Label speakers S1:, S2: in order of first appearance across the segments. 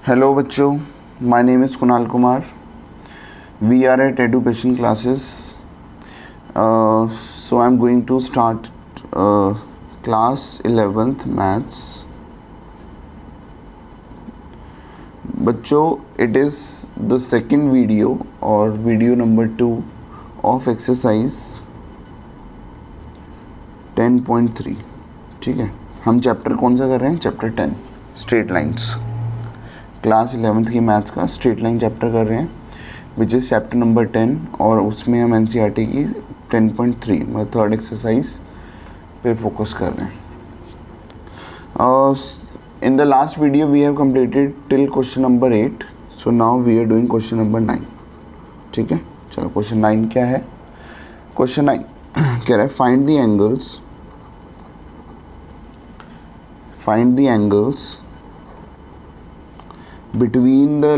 S1: Hello बच्चों, my name is Kunal Kumar. We are at education classes. So I'm going to start class 11th maths. बच्चों, it is the second video और video number 2 of exercise 10.3. ठीक है, हम chapter कौन सा कर रहे हैं? Chapter 10 straight lines. Class 11th की मैथ्स का स्ट्रेट लाइन चैप्टर कर रहे हैं विच इज़ चैप्टर नंबर 10 और उसमें हम एनसीईआरटी की 10.3 मतलब थर्ड एक्सरसाइज पे फोकस कर रहे हैं. In the last video we have completed till question number 8. So now we are doing question number 9. ठीक है, चलो क्वेश्चन 9 क्या है? क्वेश्चन 9 कह रहा है find the angles between the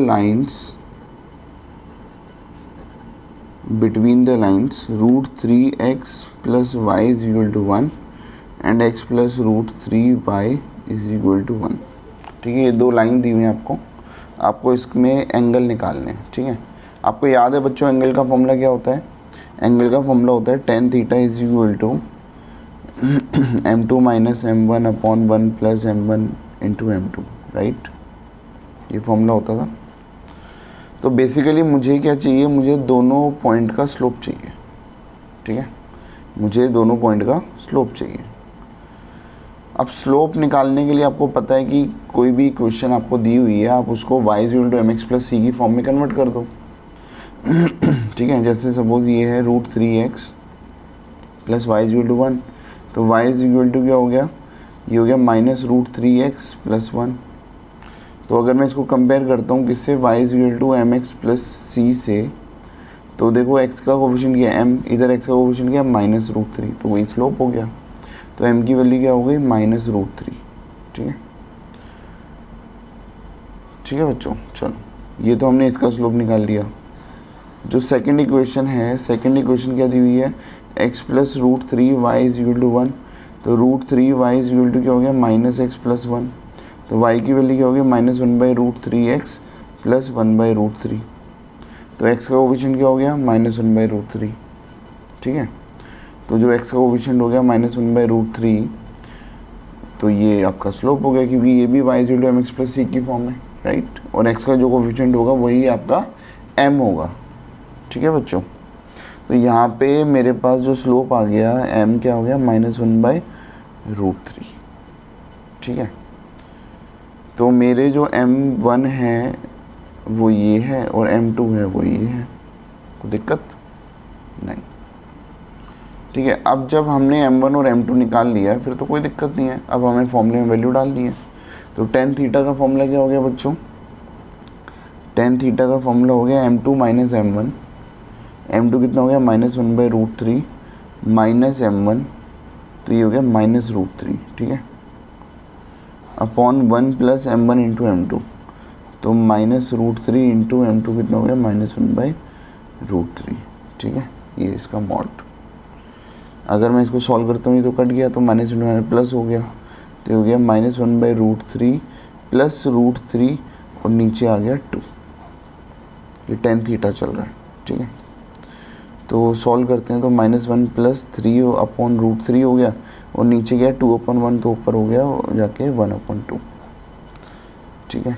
S1: lines root 3x plus y is equal to 1 and x plus root 3y is equal to 1. ठीक है, ये दो लाइन दी हुई हैं आपको इसमें एंगल निकालने हैं. ठीक है, आपको याद है बच्चों एंगल का फॉर्मूला क्या होता है? एंगल का फॉर्मूला होता है tan theta is equal to m2 minus m1 upon 1 plus m1 into m2. Right, ये फॉर्मूला होता था. तो बेसिकली मुझे क्या चाहिए? मुझे दोनों पॉइंट का स्लोप चाहिए. ठीक है, मुझे दोनों पॉइंट का स्लोप चाहिए. अब स्लोप निकालने के लिए आपको पता है कि कोई भी इक्वेशन आपको दी हुई है आप उसको y equal to mx plus c की फॉर्म में कन्वर्ट कर दो. ठीक है, जैसे सपोज ये है root 3x plus y equal to 1, तो y इक्वल टू क्या हो गया? ये हो गया माइनस रूट 3x प्लस 1. तो अगर मैं इसको कंपेयर करता हूँ किससे? y equal to m x plus c से, तो देखो x का कोफिशिएंट क्या है? m, इधर x का कोफिशिएंट क्या है? माइनस रूट 3, तो वही स्लोप हो गया. तो m की वैल्यू क्या हो गई? Minus root 3. ठीक है बच्चों, चलो ये तो हमने इसका स्लोप निकाल लिया. जो सेकंड इक्वेशन है, सेकंड इक्वेशन क्या दी हुई है? x plus root 3 y equal to 1, तो रूट 3 y इक्वल टू क्या हो गया? Minus x plus 1. तो y की वैल्यू क्या होगी? Minus 1 by root 3x plus 1 by root 3. तो x का कोफिशिएंट क्या हो गया? Minus 1 by root 3. ठीक है, तो जो x का कोफिशिएंट हो गया माइनस 1 बाई रूट 3, तो ये आपका स्लोप हो गया क्योंकि ये भी y equal to m x plus c की फॉर्म है. राइट, और x का जो कोफिशिएंट होगा वही आपका m होगा. ठीक है बच्चों, तो यहाँ पे मेरे पास जो स्लोप आ गया m क्या हो गया? Minus 1 by root 3. ठीक है, तो मेरे जो m1 है वो ये है और m2 है वो ये है. कोई दिक्कत नहीं. ठीक है, अब जब हमने m1 और m2 निकाल लिया है फिर तो कोई दिक्कत नहीं है. अब हमें फॉर्मूले में वैल्यू डालनी है. तो tan थीटा का फॉर्मूला क्या हो गया बच्चों? tan थीटा का फॉर्मूला हो गया m2 माइनस m1. m2 कितना हो गया? Minus 1 by root 3 minus m1, तो ये हो गया माइनस रूट 3. ठीक है, upon 1 plus m1 into m2, तो माइनस रूट 3 इंटू m2 कितना हो गया? Minus 1 by root 3. ठीक है, ये इसका मॉड. अगर मैं इसको सॉल्व करता हूँ ये तो कट गया, तो माइनस इंटू प्लस हो गया, तो हो गया minus 1 by root 3 plus root 3 और नीचे आ गया 2. ये tan थीटा चल रहा है. ठीक है, तो सॉल्व करते हैं तो माइनस 1 प्लस 3 अपॉन रूट 3 हो गया और नीचे गया 2 अपॉन 1, तो ऊपर हो गया जाके 1 अपॉन 2. ठीक है,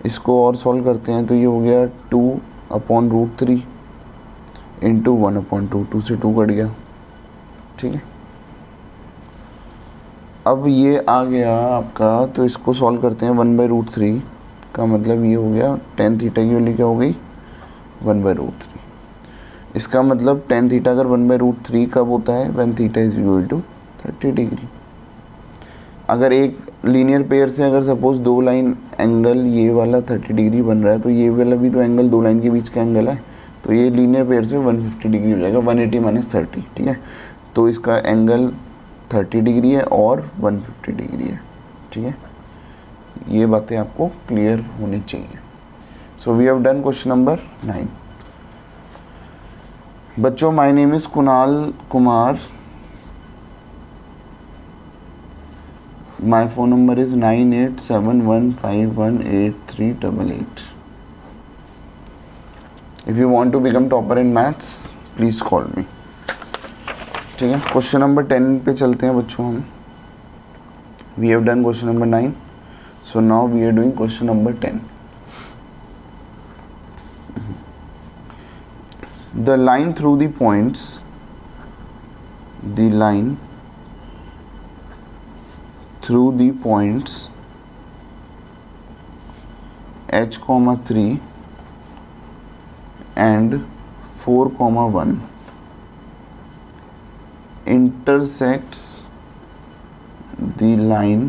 S1: इसको और सॉल्व करते हैं तो ये हो गया 2 अपॉन रूट 3 इंटू 1 अपॉन 2, 2 से 2 कट गया. ठीक है, अब ये आ गया आपका, तो इसको सॉल्व करते हैं 1 बाई रूट 3 का मतलब ये हो गया tan थीटा की वैल्यू क्या हो गई? 1 बाई रूट 3. इसका मतलब tan थीटा अगर 1 बाई रूट 3 कब होता है? When theta is equal to 30 degree. अगर एक लीनियर पेयर से अगर सपोज दो लाइन एंगल ये वाला 30 डिग्री बन रहा है, तो ये वाला भी तो एंगल दो लाइन के बीच का एंगल है, तो ये लीनियर पेयर से 150 डिग्री हो जाएगा. 180 माइनस 30. ठीक है, तो इसका एंगल 30 डिग्री है और 150 डिग्री है. ठीक है, ये बातें आपको क्लियर होनी चाहिए. So we have done question number 9. बच्चों, my name is Kunal Kumar. My phone number is 9871518388। If you want to become topper in maths please call me. ठीक है, क्वेश्चन नंबर 10 पे चलते हैं बच्चों हम। We have done question number 9, so now we are doing question number 10। The line through the points, the line through the points h, 3 and 4, 1 intersects the line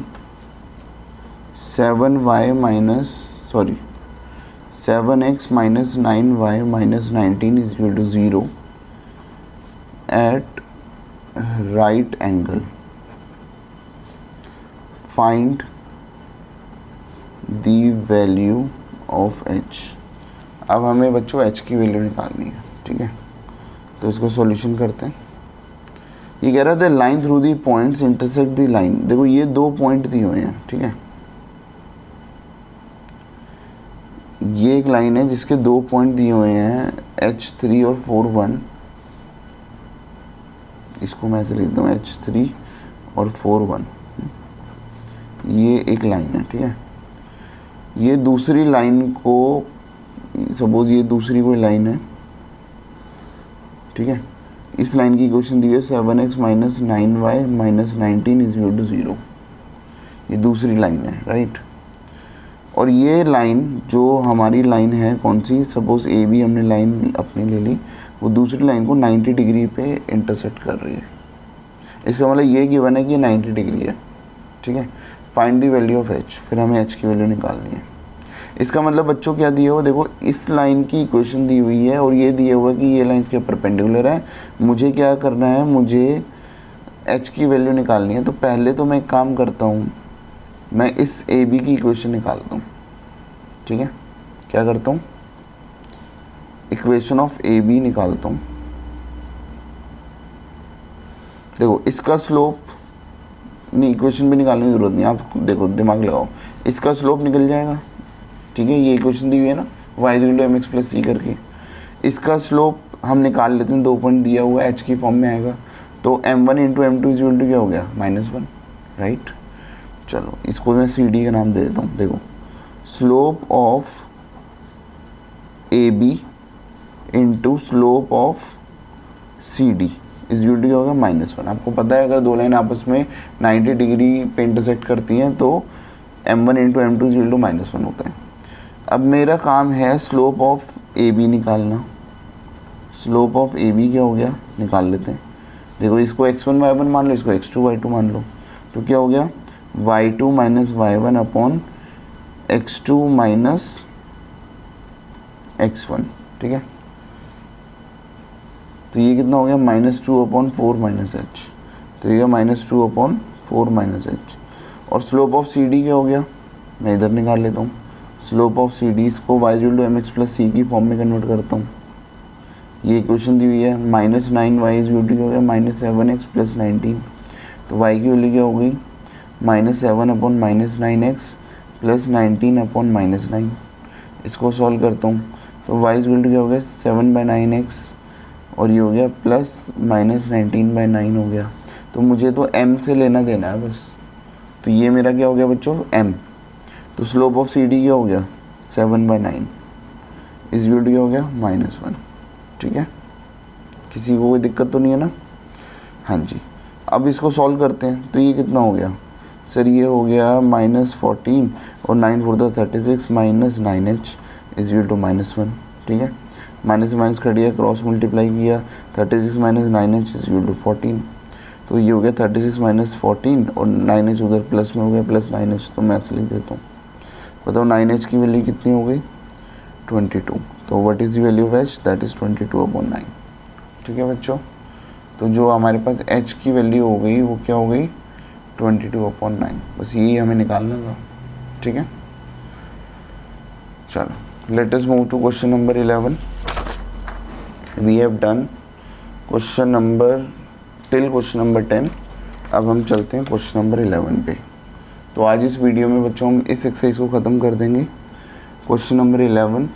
S1: 7x minus 9y minus 19 is equal to 0 at right angle. Find the value of h। अब हमें बच्चों h की value निकालनी है। ठीक है, तो इसका सॉल्यूशन करते हैं। ये कह रहा था line through the points intersect the line. देखो ये दो पॉइंट दिए हुए हैं। ठीक है, ये एक लाइन है जिसके दो पॉइंट दिए हुए हैं h3 और 4, 1। इसको मैं ऐसे लिखता हूँ h3 और 4, 1। ये एक लाइन है। ठीक है, ये दूसरी लाइन को, सपोज ये दूसरी कोई लाइन है। ठीक है, इस लाइन की इक्वेशन दी है 7x minus 9y minus 19 is equal to 0। ये दूसरी लाइन है, राइट। और ये लाइन जो हमारी लाइन है कौन सी, सपोज ए बी हमने लाइन अपनी ले ली, वो दूसरी लाइन को 90 डिग्री पे इंटरसेक्ट कर रही है। इसका मतलब ये गिवन है कि 90 डिग्री है। ठीक है, find the value of H, फिर हमें एच की वैल्यू निकालनी है। इसका मतलब बच्चों क्या दिया हुआ, देखो इस लाइन की इक्वेशन दी हुई है और ये दिया हुआ है कि ये लाइन इसके परपेंडिकुलर है। मुझे क्या करना है, मुझे एच की वैल्यू निकालनी है। तो पहले तो मैं एक काम करता हूँ, मैं इस ए बी की इक्वेशन निकालता हूँ। ठीक है, क्या करता हूँ, इक्वेशन ऑफ ए बी निकालता हूँ। देखो इसका स्लोप, नहीं इक्वेशन भी निकालने की ज़रूरत नहीं, आप देखो दिमाग लगाओ, इसका स्लोप निकल जाएगा। ठीक है, ये इक्वेशन दी हुई है ना y equal to m x plus c करके। इसका स्लोप हम निकाल लेते हैं, 2 पॉइंट दिया हुआ है, h की फॉर्म में आएगा। तो m1 into m2 is equal to क्या हो गया, -1, राइट। चलो इसको मैं सी डी का नाम दे देता हूँ। देखो slope of A B into slope of C D is equal to क्या होगा, -1। आपको पता है अगर दो लाइन आपस में 90 डिग्री पे इंटरसेक्ट करती हैं तो m1 into m2 is equal to -1 होता है। अब मेरा काम है स्लोप ऑफ ए बी निकालना। स्लोप ऑफ ए बी क्या हो गया, निकाल लेते हैं। देखो इसको x1 y1 मान लो, इसको x2 y2 मान लो, तो क्या हो गया y2 minus y1 upon x2 minus x1। ठीक है, तो ये कितना हो गया, -2 अपॉन 4 माइनस एच। तो ये -2 अपॉन 4 माइनस एच। और स्लोप ऑफ सी डी क्या हो गया, मैं इधर निकाल लेता हूँ। स्लोप ऑफ सी डी इसको y equal to m x plus c की फॉर्म में कन्वर्ट करता हूँ। ये इक्वेशन दी हुई है, -9y इज इक्वल टू क्या हो गया, -7x प्लस 19। तो y की वैल्यू क्या हो गई, -7 अपॉन -9x प्लस 19 अपॉन -9। इसको सॉल्व करता हूँ तो y इज इक्वल टू क्या हो गया, 7/9x और ये हो गया प्लस -19/9 हो गया। तो मुझे तो m से लेना देना है बस। तो ये मेरा क्या हो गया बच्चों, m। तो स्लोप ऑफ सी डी क्या हो गया, 7/9 इस इक्वल टू क्या हो गया, -1। ठीक है, किसी को कोई दिक्कत तो नहीं है ना। हाँ जी, अब इसको सॉल्व करते हैं। तो ये कितना हो गया सर, ये हो गया -14 और 9 4 36 minus 9h is equal to -1। ठीक है, माइनस माइनस कर दिया, क्रॉस मल्टीप्लाई किया, 36 minus 9h is equal to 14। तो ये हो गया 36 माइनस 14 और 9h उधर प्लस में हो गया, प्लस 9h। तो मैं ऐसे लिख देता हूँ। बताओ 9h की वैल्यू कितनी हो गई, 22। तो what is the value of h, that is 22/9। ठीक है बच्चों, तो जो हमारे पास h की वैल्यू हो गई वो क्या हो गई, 22/9। बस यही हमें निकालना था। ठीक है, चलो let us move to question number 11। We have done question number till question number 10। अब हम चलते हैं क्वेश्चन नंबर 11 पे। तो आज इस वीडियो में बच्चों हम इस एक्सरसाइज को ख़त्म कर देंगे। Question number 11,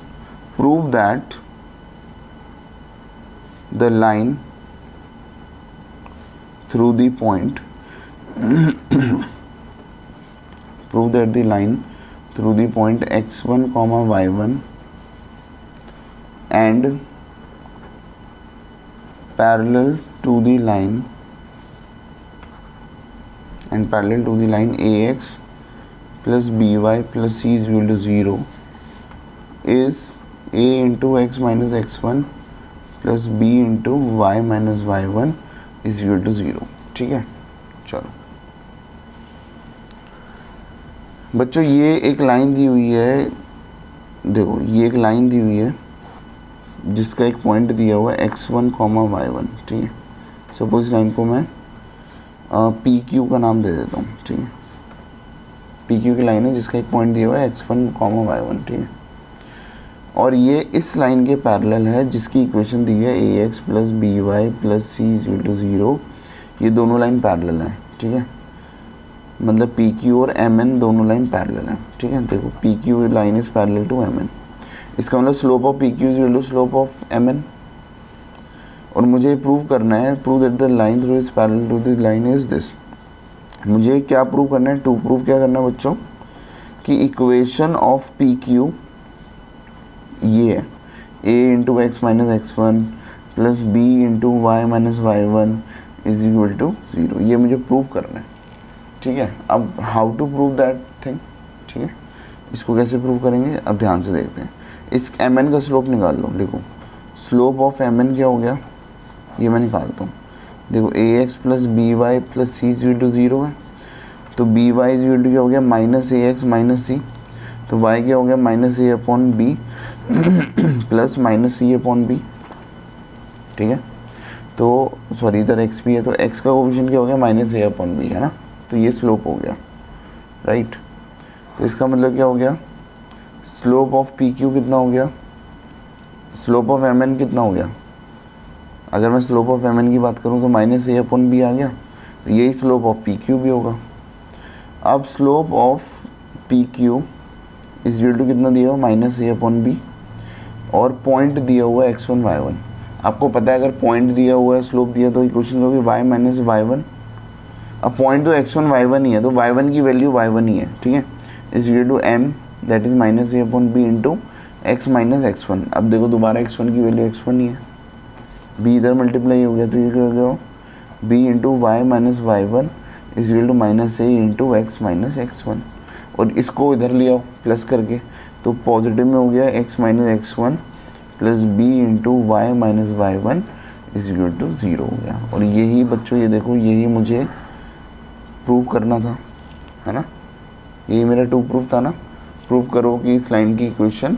S1: prove that the line through the point prove that the line through the point x1 comma y1 and parallel to the line ax plus by plus c is equal to 0 is a into x minus x1 plus b into y minus y1 is equal to 0। ठीक है, चलो बच्चों ये एक line दी हुई है, देखो ये एक लाइन दी हुई है जिसका एक पॉइंट दिया हुआ है x1 कॉमा y1। ठीक है, सपोज इस लाइन को मैं पी क्यू का नाम दे देता हूँ। ठीक है, पी क्यू की लाइन है जिसका एक पॉइंट दिया हुआ है x1 कॉमा y1। ठीक है, और ये इस लाइन के पैरेलल है जिसकी इक्वेशन दी है ax plus b y plus c is equal to 0। ये दोनों लाइन पैरेलल हैं। ठीक है, मतलब पी क्यू और एम एन दोनों लाइन पैरेलल हैं। ठीक है, देखो P Q line is parallel to M N, इसका मतलब slope of P Q is equal to slope of M N. और मुझे प्रूव करना है, prove that the line through is parallel to the line is this. मुझे क्या prove करना है, टू प्रूव क्या करना है बच्चों कि इक्वेशन ऑफ पी क्यू ये है a into x minus x one plus b into y minus y one is equal to 0। ये मुझे प्रूव करना है। ठीक है, अब how to prove that thing. ठीक है, इसको कैसे प्रूव करेंगे अब ध्यान से देखते हैं। इस एम एन का स्लोप निकाल लो। देखो स्लोप ऑफ एम एन क्या हो गया, ये मैं निकालता हूँ। देखो a x plus b y plus c is equal to 0 है, तो b y is equal to क्या हो गया minus a x minus c, तो वाई क्या हो गया minus a upon b plus minus c upon b. ठीक है, तो सॉरी इधर एक्स भी है, तो एक्स का कोएफिशिएंट क्या हो गया माइनस ए अपॉन बी है ना, तो ये स्लोप हो गया। राइट, तो इसका मतलब क्या हो गया, स्लोप ऑफ पी क्यू कितना हो गया, स्लोप ऑफ एम एन कितना हो गया। अगर मैं स्लोप ऑफ एम एन की बात करूँ तो माइनस ए अपॉन बी आ गया, तो यही स्लोप ऑफ पी क्यू भी होगा। अब slope of P Q is equal to कितना दिया हुआ माइनस ए अपॉन बी, और पॉइंट दिया हुआ है x1 y1। आपको पता है अगर पॉइंट दिया हुआ है स्लोप दिया तो इक्वेशन होगी y माइनस y1। अब पॉइंट तो x1 y1 ही है, तो y1 की वैल्यू y1 ही है। ठीक है, is equal to m that is minus a upon b into x minus x1। अब देखो दोबारा x1 की वैल्यू x1 ही है, b इधर मल्टीप्लाई हो गया तो ये क्या हो गया b into y minus y1 is equal to minus a into x minus x1। और इसको इधर ले आओ प्लस करके, तो पॉजिटिव में हो गया x minus x1 plus b into y minus y1 is equal to 0 हो गया। और यही बच्चों ये देखो यही मुझे प्रूव करना था, है ना, यही मेरा टू प्रूफ था ना। प्रूव करो कि इस लाइन की इक्वेशन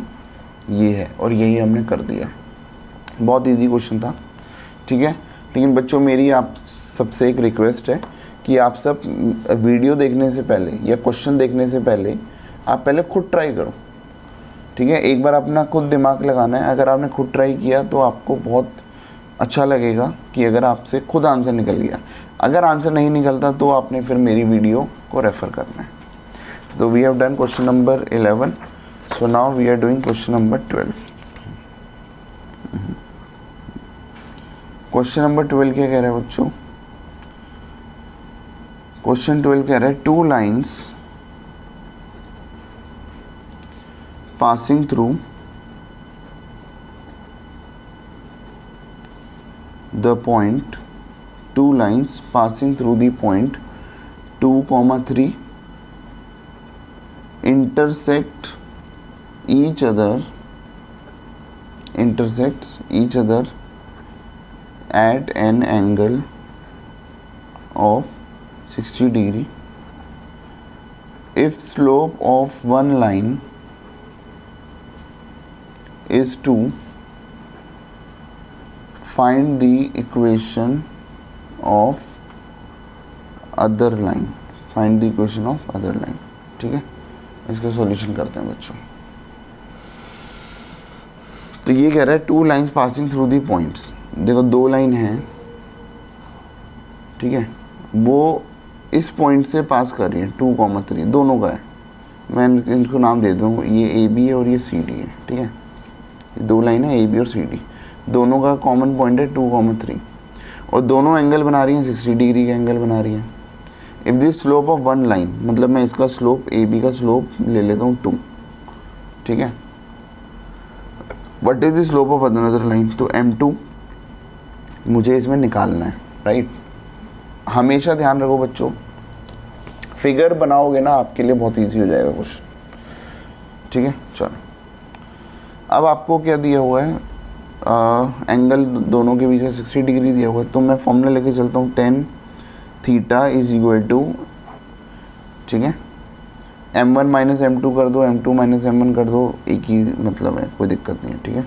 S1: ये है, और यही हमने कर दिया। बहुत इजी क्वेश्चन था। ठीक है, लेकिन बच्चों मेरी आप सबसे एक रिक्वेस्ट है कि आप सब वीडियो देखने से पहले या क्वेश्चन देखने से पहले आप पहले खुद ट्राई करो। ठीक है, एक बार अपना खुद दिमाग लगाना है। अगर आपने खुद ट्राई किया तो आपको बहुत अच्छा लगेगा कि अगर आपसे खुद आंसर निकल गया। अगर आंसर नहीं निकलता तो आपने फिर मेरी वीडियो को रेफ़र करना है। तो we have done question number 11, so now we are doing question number 12। Question number 12 क्या कह रहा है बच्चों, क्वेश्चन 12 कह रहा है two lines passing through the point, two lines passing through the point 2, 3 intersects each other at an angle of 60 degree. If slope of one line is 2, find the equation of other line, find the equation of other line। ठीक है, इसका solution करते हैं बच्चों। तो ये कह रहा है two lines passing through the points. देखो दो लाइन हैं, ठीक है, वो इस पॉइंट से पास कर रही है 2,3 दोनों का है। मैं इनको नाम दे दूँ, ये ए बी है और ये सी डी है, ठीक है। ये दो लाइन है ए बी और सी डी, दोनों का कॉमन पॉइंट है 2,3 और दोनों एंगल बना रही हैं 60 डिग्री का एंगल बना रही हैं। If the slope of one line, मतलब मैं इसका स्लोप ए बी का स्लोप ले लेता हूँ 2, ठीक है। What is the slope of another line, तो M2 मुझे इसमें निकालना है, राइट। हमेशा ध्यान रखो बच्चों, फिगर बनाओगे ना आपके लिए बहुत इजी हो जाएगा कुछ, ठीक है। चलो अब आपको क्या दिया हुआ है, एंगल दोनों के बीच में 60 डिग्री दिया हुआ है, तो मैं फॉर्मूला लेके चलता हूँ tan theta is equal to, ठीक है, M1 माइनस M2 कर दो, M2 माइनस M1 कर दो, एक ही मतलब है, कोई दिक्कत नहीं है, ठीक है।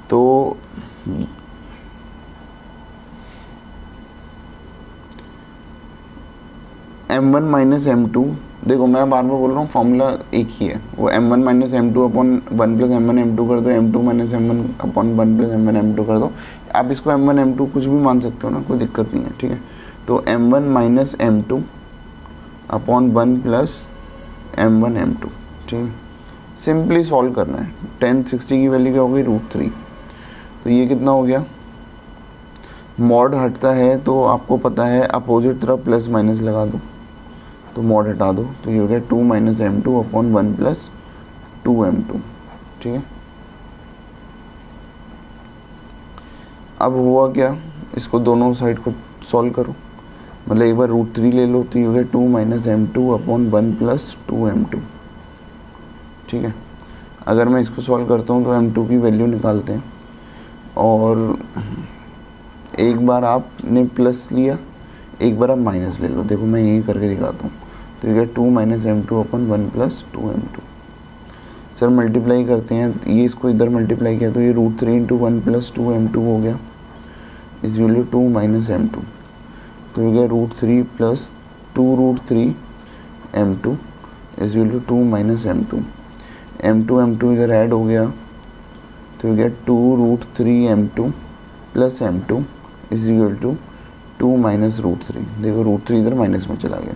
S1: तो M1 माइनस M2, देखो मैं बार बार बोल रहा हूँ फॉर्मूला एक ही है, वो M1 minus M2 upon 1 plus M1 M2 कर दो, M2 minus M1 upon 1 plus M1 M2 कर दो। आप इसको M1 M2 कुछ भी मान सकते हो ना, कोई दिक्कत नहीं है, ठीक है। तो M1 minus M2 upon 1 plus M1 M2, ठीक है। सिंपली सॉल्व करना है। tan 60 की वैल्यू क्या हो गई, √3, तो ये कितना हो गया, मॉड हटता है तो आपको पता है अपोजिट तरफ प्लस माइनस लगा दो, तो मॉड हटा दो, तो ये हो गया 2 minus M2 upon 1 plus 2M2, ठीक है। अब हुआ क्या, इसको दोनों साइड को सॉल्व करो, मतलब एक बार √3 ले लो, तो ये हो गया 2 minus M2 upon 1 plus 2M2, ठीक है। अगर मैं इसको सॉल्व करता हूँ तो M2 की वैल्यू निकालते हैं, और एक बार आपने प्लस लिया, एक बार आप माइनस ले लो। देखो मैं यही करके दिखाता हूँ, तो ये 2 माइनस M2 अपन 1 प्लस 2M2। सर मल्टीप्लाई करते हैं, ये इसको इधर मल्टीप्लाई किया तो ये √3 इंटू 1 प्लस 2M2 हो गया, इस वैल्यू 2 माइनस M2, तो ये गया √3 प्लस 2 √3 M2 इस वैल्यू 2 माइनस M2। M2 इधर ऐड हो गया, तो ये गया 2 √3 M2 plus M2 is equal to 2 minus √3। देखो √3 इधर माइनस में चला गया,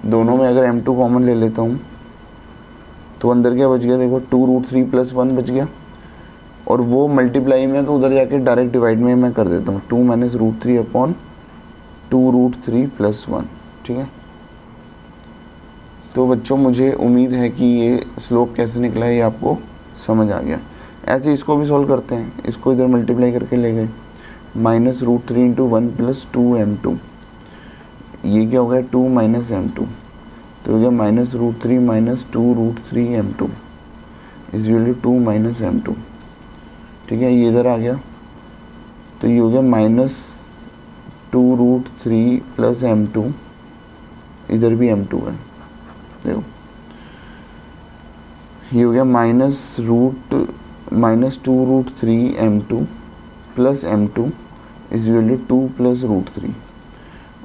S1: दोनों में अगर M2 कॉमन ले लेता हूँ तो अंदर क्या बच गया, देखो 2 √3 प्लस 1 बच गया, और वो मल्टीप्लाई में तो उधर जाके डायरेक्ट डिवाइड में मैं कर देता हूँ, 2 माइनस √3 अपॉन 2 √3 प्लस 1, ठीक है। तो बच्चों मुझे उम्मीद है कि ये स्लोप कैसे निकला है ये आपको समझ आ गया। ऐसे इसको भी सॉल्व करते हैं, इसको इधर मल्टीप्लाई करके ले गए, माइनस √3 इंटू 1 प्लस 2M2, ये क्या हो गया 2 माइनस M2, तो हो गया माइनस √3 माइनस 2 √3 M2 इस वैल्यू 2 माइनस M2, ठीक है। ये इधर आ गया, तो ये हो गया माइनस 2 √3 प्लस M2, इधर भी M2 है, देखो ये हो गया माइनस 2 √3 M2 प्लस M2 इस वैल्यू 2 प्लस √3,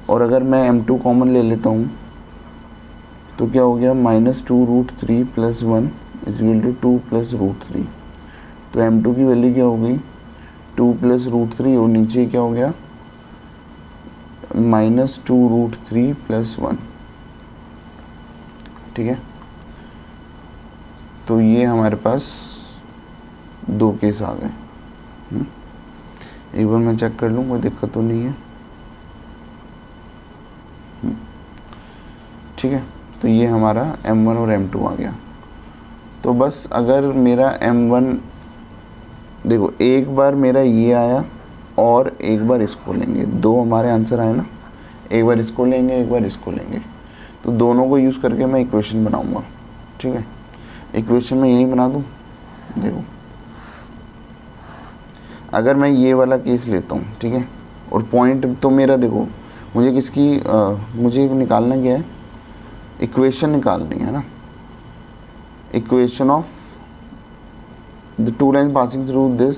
S1: और अगर मैं M2 कॉमन ले लेता हूँ तो क्या हो गया माइनस 2 √3 प्लस 1 इस वैल्यू 2 प्लस √3, तो M2 की वैल्यू क्या हो गई 2 प्लस √3, और नीचे क्या हो गया माइनस 2 √3 प्लस 1, ठीक है। तो ये हमारे पास दो केस आ गए। एक बार मैं चेक कर लूँ कोई दिक्कत तो नहीं है, ठीक है। तो ये हमारा M1 और M2 आ गया। तो बस अगर मेरा M1 देखो एक बार मेरा ये आया और एक बार इसको लेंगे, दो हमारे आंसर आए ना, एक बार इसको लेंगे एक बार इसको लेंगे, तो दोनों को यूज़ करके मैं इक्वेशन बनाऊंगा, ठीक है। इक्वेशन में यही बना दूँ, देखो अगर मैं ये वाला केस लेता हूँ, ठीक है, और पॉइंट तो मेरा देखो मुझे किसकी मुझे निकालना क्या है, इक्वेशन निकालनी है ना, equation of the two line passing through this,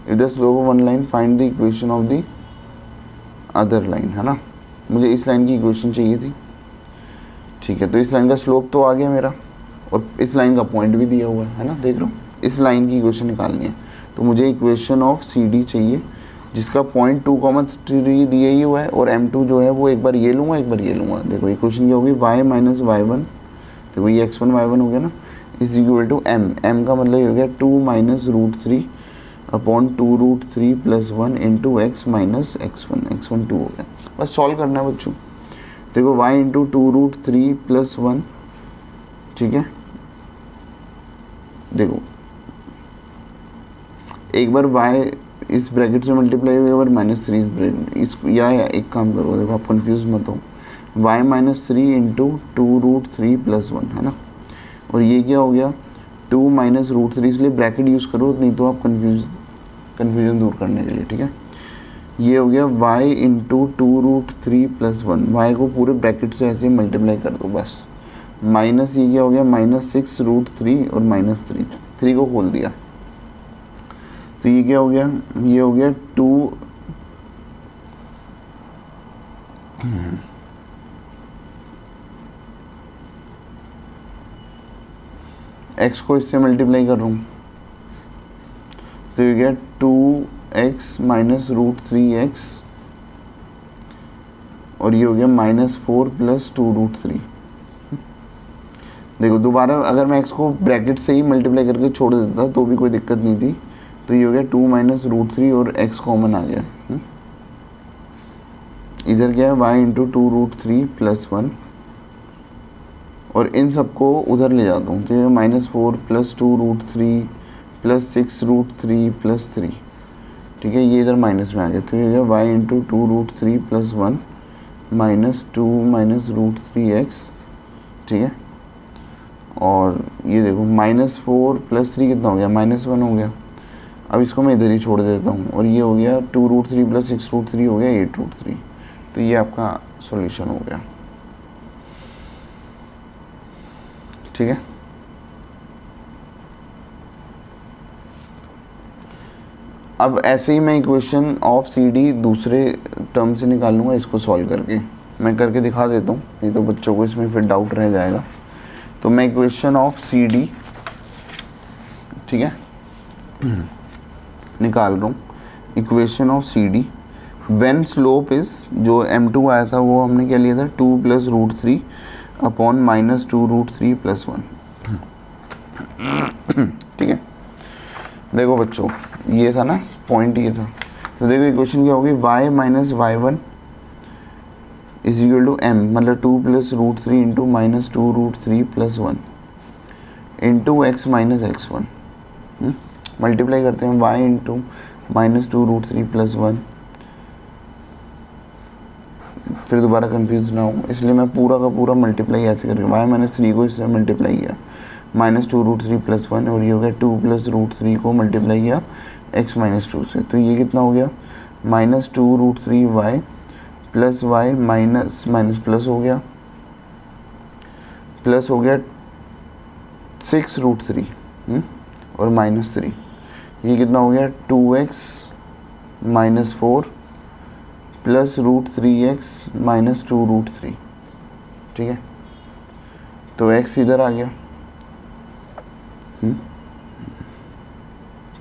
S1: if the slope of one line find the equation of the other line, है ना। मुझे इस लाइन की इक्वेशन चाहिए थी, ठीक है। तो इस लाइन का स्लोप तो आ गया मेरा, और इस लाइन का पॉइंट भी दिया हुआ है ना, देख रहा हूँ। इस लाइन की इक्वेशन निकालनी है, तो मुझे इक्वेशन ऑफ CD चाहिए, जिसका 0.2, 3 दिया ही हुआ है, और m2 जो है वो एक बार ये लूँगा एक बार ये लूँगा। देखो इक्वेशन क्या होगी, y माइनस y1, देखो ये x1 y1 हो गया ना, is equal to m, m का मतलब ये हो गया 2 minus root 3 upon 2 root 3 plus 1 into x minus x1, x1 2 हो गया। बस सॉल्व करना है बच्चों। देखो y इंटू 2 रूट 3 प्लस 1, ठीक है, देखो एक बार y इस ब्रैकेट से मल्टीप्लाई होगा, एक बार -3 इस ब्रैकेट इस, या एक काम करो, देखो आप कंफ्यूज मत हो, y minus 3 into 2 root 3 plus 1 है ना, और ये क्या हो गया 2 माइनस रूट 3, इसलिए ब्रैकेट यूज़ करो, नहीं तो आप कन्फ्यूजन दूर करने के लिए, ठीक है। ये हो गया y into 2 root 3 plus 1, y को पूरे ब्रैकेट से ऐसे मल्टीप्लाई कर दो बस, माइनस ये क्या हो गया -6 रूट 3 और -3 को खोल दिया, तो ये क्या हो गया, ये हो गया 2 x को इससे मल्टीप्लाई कर रहा हूँ, तो ये गया 2x माइनस रूट 3x, और ये हो गया -4 प्लस 2 रूट 3। देखो दोबारा अगर मैं x को ब्रैकेट से ही मल्टीप्लाई करके छोड़ देता तो भी कोई दिक्कत नहीं थी, तो ये हो गया 2 माइनस रूट 3 और x कॉमन आ गया। इधर क्या है y इंटू 2 रूट 3 प्लस 1, और इन सबको उधर ले जाता हूँ, तो ये -4 plus 2 root 3 plus 6 root 3 plus 3, ठीक है, ये इधर माइनस में आ गया, तो ये y into 2 root 3 plus 1 -2 minus root 3x, ठीक है, और ये देखो -4 प्लस 3 कितना हो गया -1 हो गया। अब इसको मैं इधर ही छोड़ देता हूँ, और ये हो गया 2 रूट 3 प्लस 6 रूट 3 हो गया 8 रूट 3, तो ये आपका सॉल्यूशन हो गया, ठीक है। अब ऐसे ही मैं इक्वेशन ऑफ सी डी दूसरे टर्म से निकाल लूँगा, इसको सॉल्व करके मैं करके दिखा देता हूँ, नहीं तो बच्चों को इसमें फिर डाउट रह जाएगा। तो मैं इक्वेशन ऑफ सी डी, ठीक है, निकाल रहा हूँ, equation of C D when slope is, जो m2 आया था वो हमने क्या लिया था 2 plus root 3 upon -2 root 3 plus 1, ठीक है। देखो बच्चों ये था ना पॉइंट, ये था, तो देखो इक्वेशन क्या होगी, y minus y1 is equal to m, मतलब 2 plus root 3 into -2 root 3 plus 1 into x minus x1, multiply करते हैं y इंटू -2 रूट 3 प्लस 1, फिर दोबारा कंफ्यूज ना हो इसलिए मैं पूरा का पूरा मल्टीप्लाई ऐसे करके y माइनस 3 को इससे मल्टीप्लाई किया -2 रूट 3 प्लस 1, और ये हो गया 2 प्लस रूट 3 को मल्टीप्लाई किया x माइनस 2 से, तो ये कितना हो गया -2 root 3 y plus y minus minus plus हो गया, प्लस हो गया 6 रूट 3 और -3, ये कितना हो गया 2x minus 4 plus root 3x minus 2 root 3, ठीक है, तो x इधर आ गया।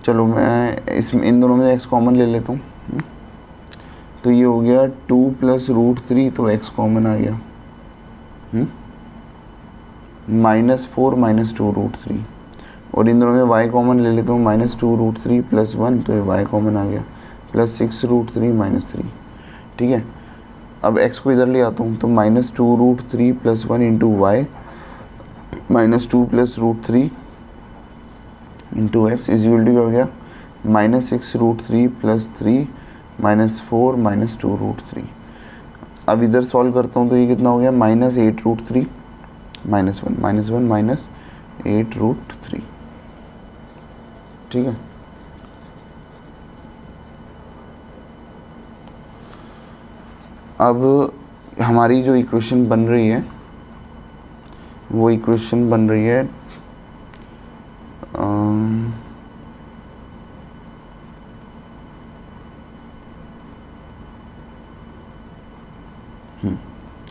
S1: चलो मैं इसमें इन दोनों में x कॉमन ले लेता हूँ, तो ये हो गया 2 प्लस रूट 3, तो x कॉमन आ गया, -4 माइनस 2 रूट 3, और इन दोनों में y कॉमन ले लेता हूँ -2 रूट 3 प्लस 1, तो ये y कॉमन आ गया, प्लस 6 रूट 3 माइनस 3, ठीक है। अब x को इधर ले आता हूँ, तो -2 root 3 plus 1 into y -2 plus root 3 into x is equal to क्या हो गया -6 रूट 3 प्लस 3 -4 -2 रूट 3। अब इधर सॉल्व करता हूँ तो ये कितना हो गया -8 रूट 3 -1 -8 रूट 3, ठीक है। अब हमारी जो इक्वेशन बन रही है वो इक्वेशन बन रही है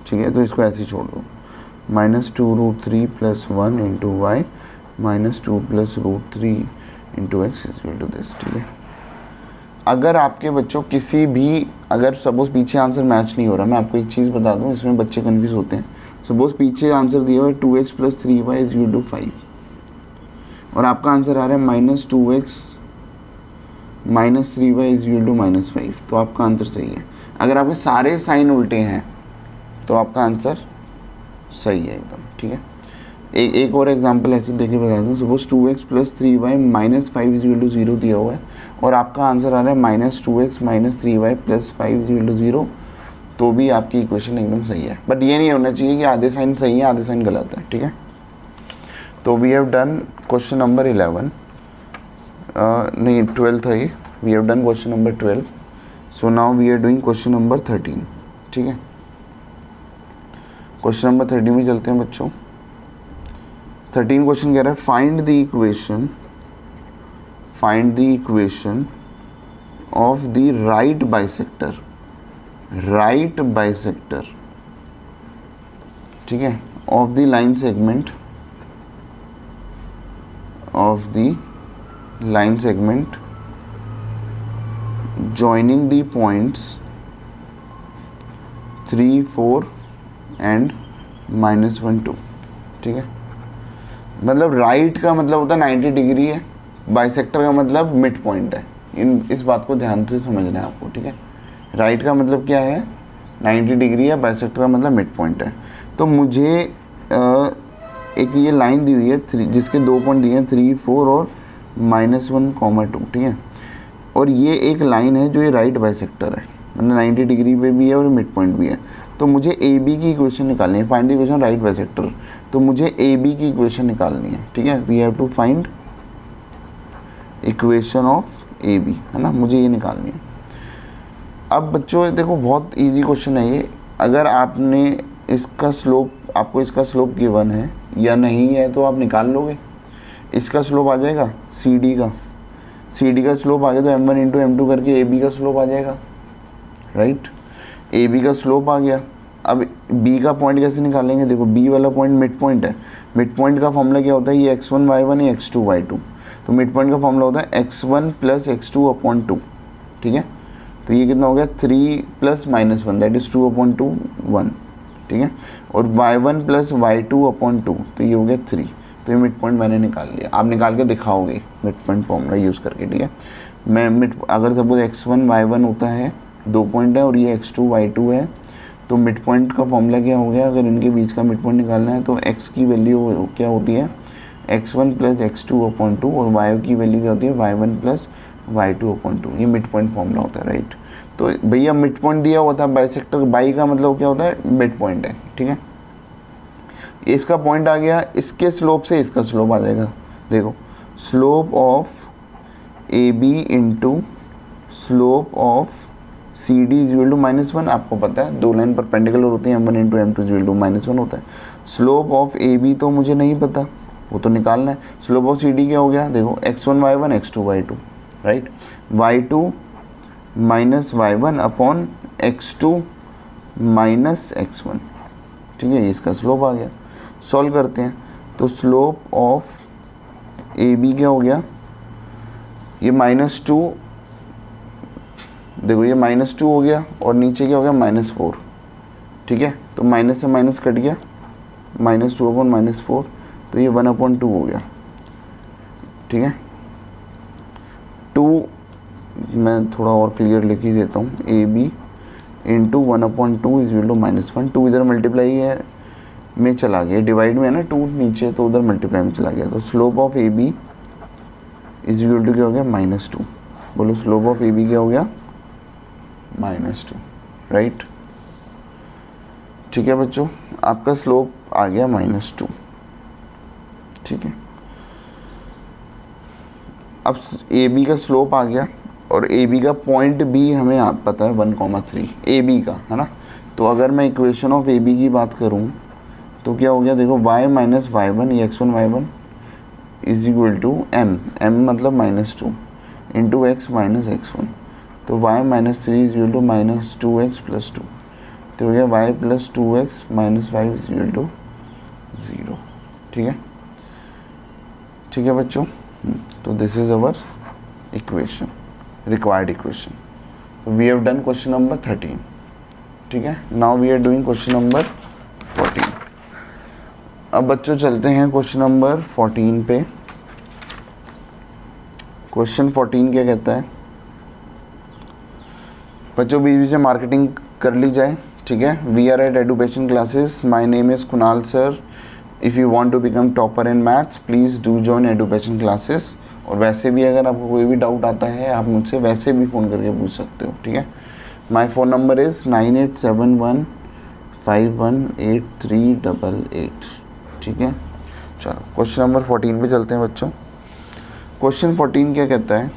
S1: ठीक है, तो इसको ऐसे ही छोड़ दो -2 root 3 plus 1 into y -2 plus root 3 into x is equal to this, ठीक है। अगर आपके बच्चों किसी भी, अगर सपोज पीछे आंसर मैच नहीं हो रहा, मैं आपको एक चीज़ बता दूं, इसमें बच्चे कन्फ्यूज होते हैं। सपोज पीछे आंसर दिया हुआ है 2x + 3y = 5 और आपका आंसर आ रहा है -2x - 3y = -5, तो आपका आंसर सही है। अगर आपके सारे साइन उल्टे हैं तो आपका आंसर सही है एकदम, ठीक है। एक और एग्जांपल ऐसे देखे बता दूँ। सपोज 2x + 3y - 5 = 0 दिया हुआ है और आपका आंसर आ रहा है -2x - 3y + 5 = 0, तो भी आपकी इक्वेशन एकदम सही है। बट ये नहीं होना चाहिए कि आधे साइन सही है आधे साइन गलत है, ठीक है। तो we have done question number 11, नहीं 12 था ये। We have done question number 12। So now we are doing question number 13, ठीक है। क्वेश्चन नंबर 13 में चलते हैं बच्चों। 13 क्वेश्चन कह रहा है find the equation of the right bisector, ठीक है, of the line segment joining the points 3, 4 and -1, 2, ठीक है। मतलब राइट का मतलब होता है 90 डिग्री है, बाइसेक्टर का मतलब मिड पॉइंट है। इस बात को ध्यान से समझना है आपको, ठीक है। राइट का मतलब क्या है, 90 डिग्री है, बाइसेक्टर का मतलब मिड पॉइंट है। तो मुझे एक ये लाइन दी हुई है 3, जिसके 2 पॉइंट दिए हैं 3, 4 और -1, 2, ठीक है। और ये एक लाइन है जो ये राइट बाइसेक्टर है, मतलब 90 डिग्री पे भी है और मिड पॉइंट भी है। तो मुझे ए बी की इक्वेशन निकालनी है, find the equation right bisector. तो मुझे ए बी की इक्वेशन निकालनी है, ठीक है। We have to find equation of A B, है ना, मुझे ये निकालनी है। अब बच्चों देखो बहुत इजी क्वेश्चन है ये। अगर आपने इसका स्लोप, आपको इसका स्लोप गिवन है या नहीं है तो आप निकाल लोगे। इसका स्लोप आ जाएगा सी डी का स्लोप आ गया तो m1 × m2 करके ए बी का स्लोप आ जाएगा, राइट। ए बी का स्लोप आ गया। अब बी का पॉइंट कैसे निकालेंगे, देखो बी वाला पॉइंट मिड पॉइंट है। मिड पॉइंट का फॉर्मूला क्या होता है, ये x1 y1 या x2 y2। तो मिड पॉइंट का फॉर्मूला होता है x1 + x2/2, ठीक है। तो ये कितना हो गया 3 + -1 दैट इज़ 2/2 1, ठीक है। और y1 + y2/2 तो ये हो गया 3। तो ये मिड पॉइंट मैंने निकाल लिया, आप निकाल के दिखाओगे मिड पॉइंट फॉर्मूला यूज़ करके, ठीक है। मैं अगर सपोज x1 y1 होता है, 2 पॉइंट है और ये x2 y2 है, तो मिड पॉइंट का फॉर्मूला क्या हो गया, अगर इनके बीच का मिड पॉइंट निकालना है तो x की वैल्यू क्या होती है x1 + x2/2 और y की वैल्यू क्या होती है y1 + y2/2। ये मिड पॉइंट फॉर्मूला होता है, राइट। तो भैया मिड पॉइंट दिया हुआ था बाइसेक्टर, बाई का मतलब क्या होता है मिड पॉइंट है, ठीक है। इसका पॉइंट आ गया, इसके स्लोप से इसका स्लोप आ जाएगा। देखो slope of A B into slope of C D = -1, आपको पता है 2 लाइन परपेंडिकुलर होती हैं, m1 × m2 = -1 होता है। स्लोप ऑफ ए बी तो मुझे नहीं पता, वो तो निकालना है। स्लोप ऑफ सी डी क्या हो गया, देखो x1 y1 x2 y2, right. y2 - y1 x2 - x1, ठीक है, इसका स्लोप आ गया। सॉल्व करते हैं तो स्लोप ऑफ ए बी क्या हो गया, ये -2, देखो ये -2 हो गया और नीचे क्या हो गया -4, ठीक है। तो माइनस से माइनस कट गया, -2/-4, तो ये 1/2 हो गया, ठीक है। 2 मैं थोड़ा और क्लियर लिख ही देता हूँ, ए बी इंटू 1/2 = -1। 2 इधर मल्टीप्लाई है में चला गया, डिवाइड में है ना 2 नीचे, तो उधर मल्टीप्लाई में चला गया। तो स्लोप ऑफ ए बी = क्या हो गया -2। बोलो स्लोप ऑफ ए बी क्या हो गया -2, राइट। ठीक है बच्चों, आपका स्लोप आ गया -2, ठीक है। अब ए बी का स्लोप आ गया और ए बी का पॉइंट भी हमें आप पता है 1,3 ए बी का, है ना। तो अगर मैं इक्वेशन ऑफ ए बी की बात करूं तो क्या हो गया, देखो y - y1 ये x1 y1 = m मतलब -2 इंटू x - x1, तो y - 3 = -2x + 2, तो हो गया y + 2x - 5 = 0, ठीक है। ठीक है बच्चों, तो this is our equation. Required equation. तो we have done question number 13. ठीक है, now we are doing question number 14. अब बच्चों चलते हैं क्वेश्चन नंबर 14 पे. क्वेश्चन 14 क्या कहता है बच्चों, बीच बीच में मार्केटिंग कर ली जाए. ठीक है, we are at education classes, my name is Kunal sir. If you want to become topper in maths please do join education classes. और वैसे भी अगर आपको कोई भी डाउट आता है आप मुझसे वैसे भी फ़ोन करके पूछ सकते हो. ठीक है, माई फ़ोन नंबर इज़ 9871518388. ठीक है, चलो क्वेश्चन नंबर 14 पे चलते हैं बच्चों. क्वेश्चन 14 क्या कहता है,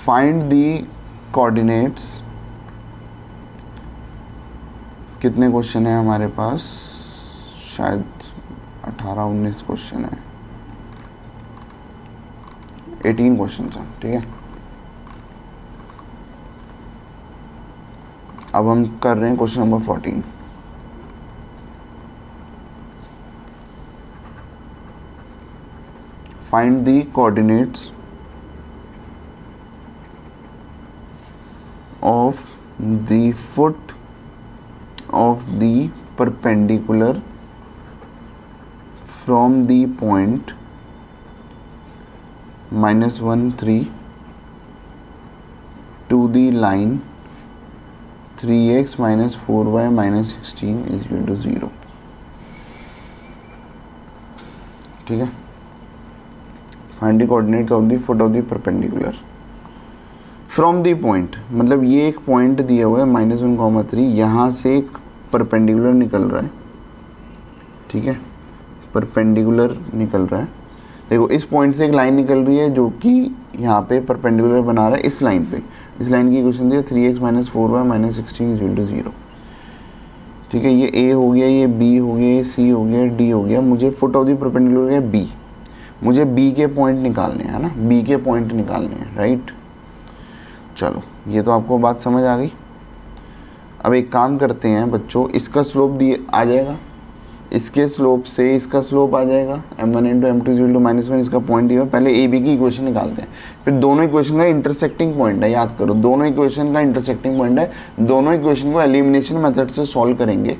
S1: फाइंड दी कोऑर्डिनेट्स. कितने क्वेश्चन है हमारे पास, शायद 18-19 क्वेश्चन है, 18 क्वेश्चन हैं. ठीक है, अब हम कर रहे हैं question number 14. Find the coordinates of the foot of the perpendicular from the point -1 3 to the line 3x - 4y - 16 = 0. ठीक है, find the coordinates of the foot of the perpendicular from the point. मतलब ये एक point दिया हुआ है -1, 3, यहाँ से एक परपेंडिकुलर निकल रहा है. ठीक है, परपेंडिकुलर निकल रहा है. देखो इस पॉइंट से एक लाइन निकल रही है जो कि यहाँ पे परपेंडिकुलर बना रहा है इस लाइन पे. इस लाइन की इक्वेशन दी है 3x - 4y - 16 = 0. ठीक है, ये A हो गया, ये B हो गया, ये C हो गया, D हो गया. मुझे फुट ऑफ द परपेंडिकुलर है B. मुझे B के पॉइंट निकालने हैं ना, B के पॉइंट निकालने हैं. राइट, चलो ये तो आपको बात समझ आ गई. अब एक काम करते हैं बच्चों, इसका स्लोप दिए आ जाएगा, इसके स्लोप से इसका स्लोप आ जाएगा m1 × m2 = -1. इसका पॉइंट दिया, पहले ए बी की इक्वेशन निकालते हैं. फिर दोनों इक्वेशन का इंटरसेक्टिंग पॉइंट है, याद करो दोनों इक्वेशन का इंटरसेक्टिंग पॉइंट है. दोनों इक्वेशन को एलिमिनेशन मेथड से सॉल्व करेंगे,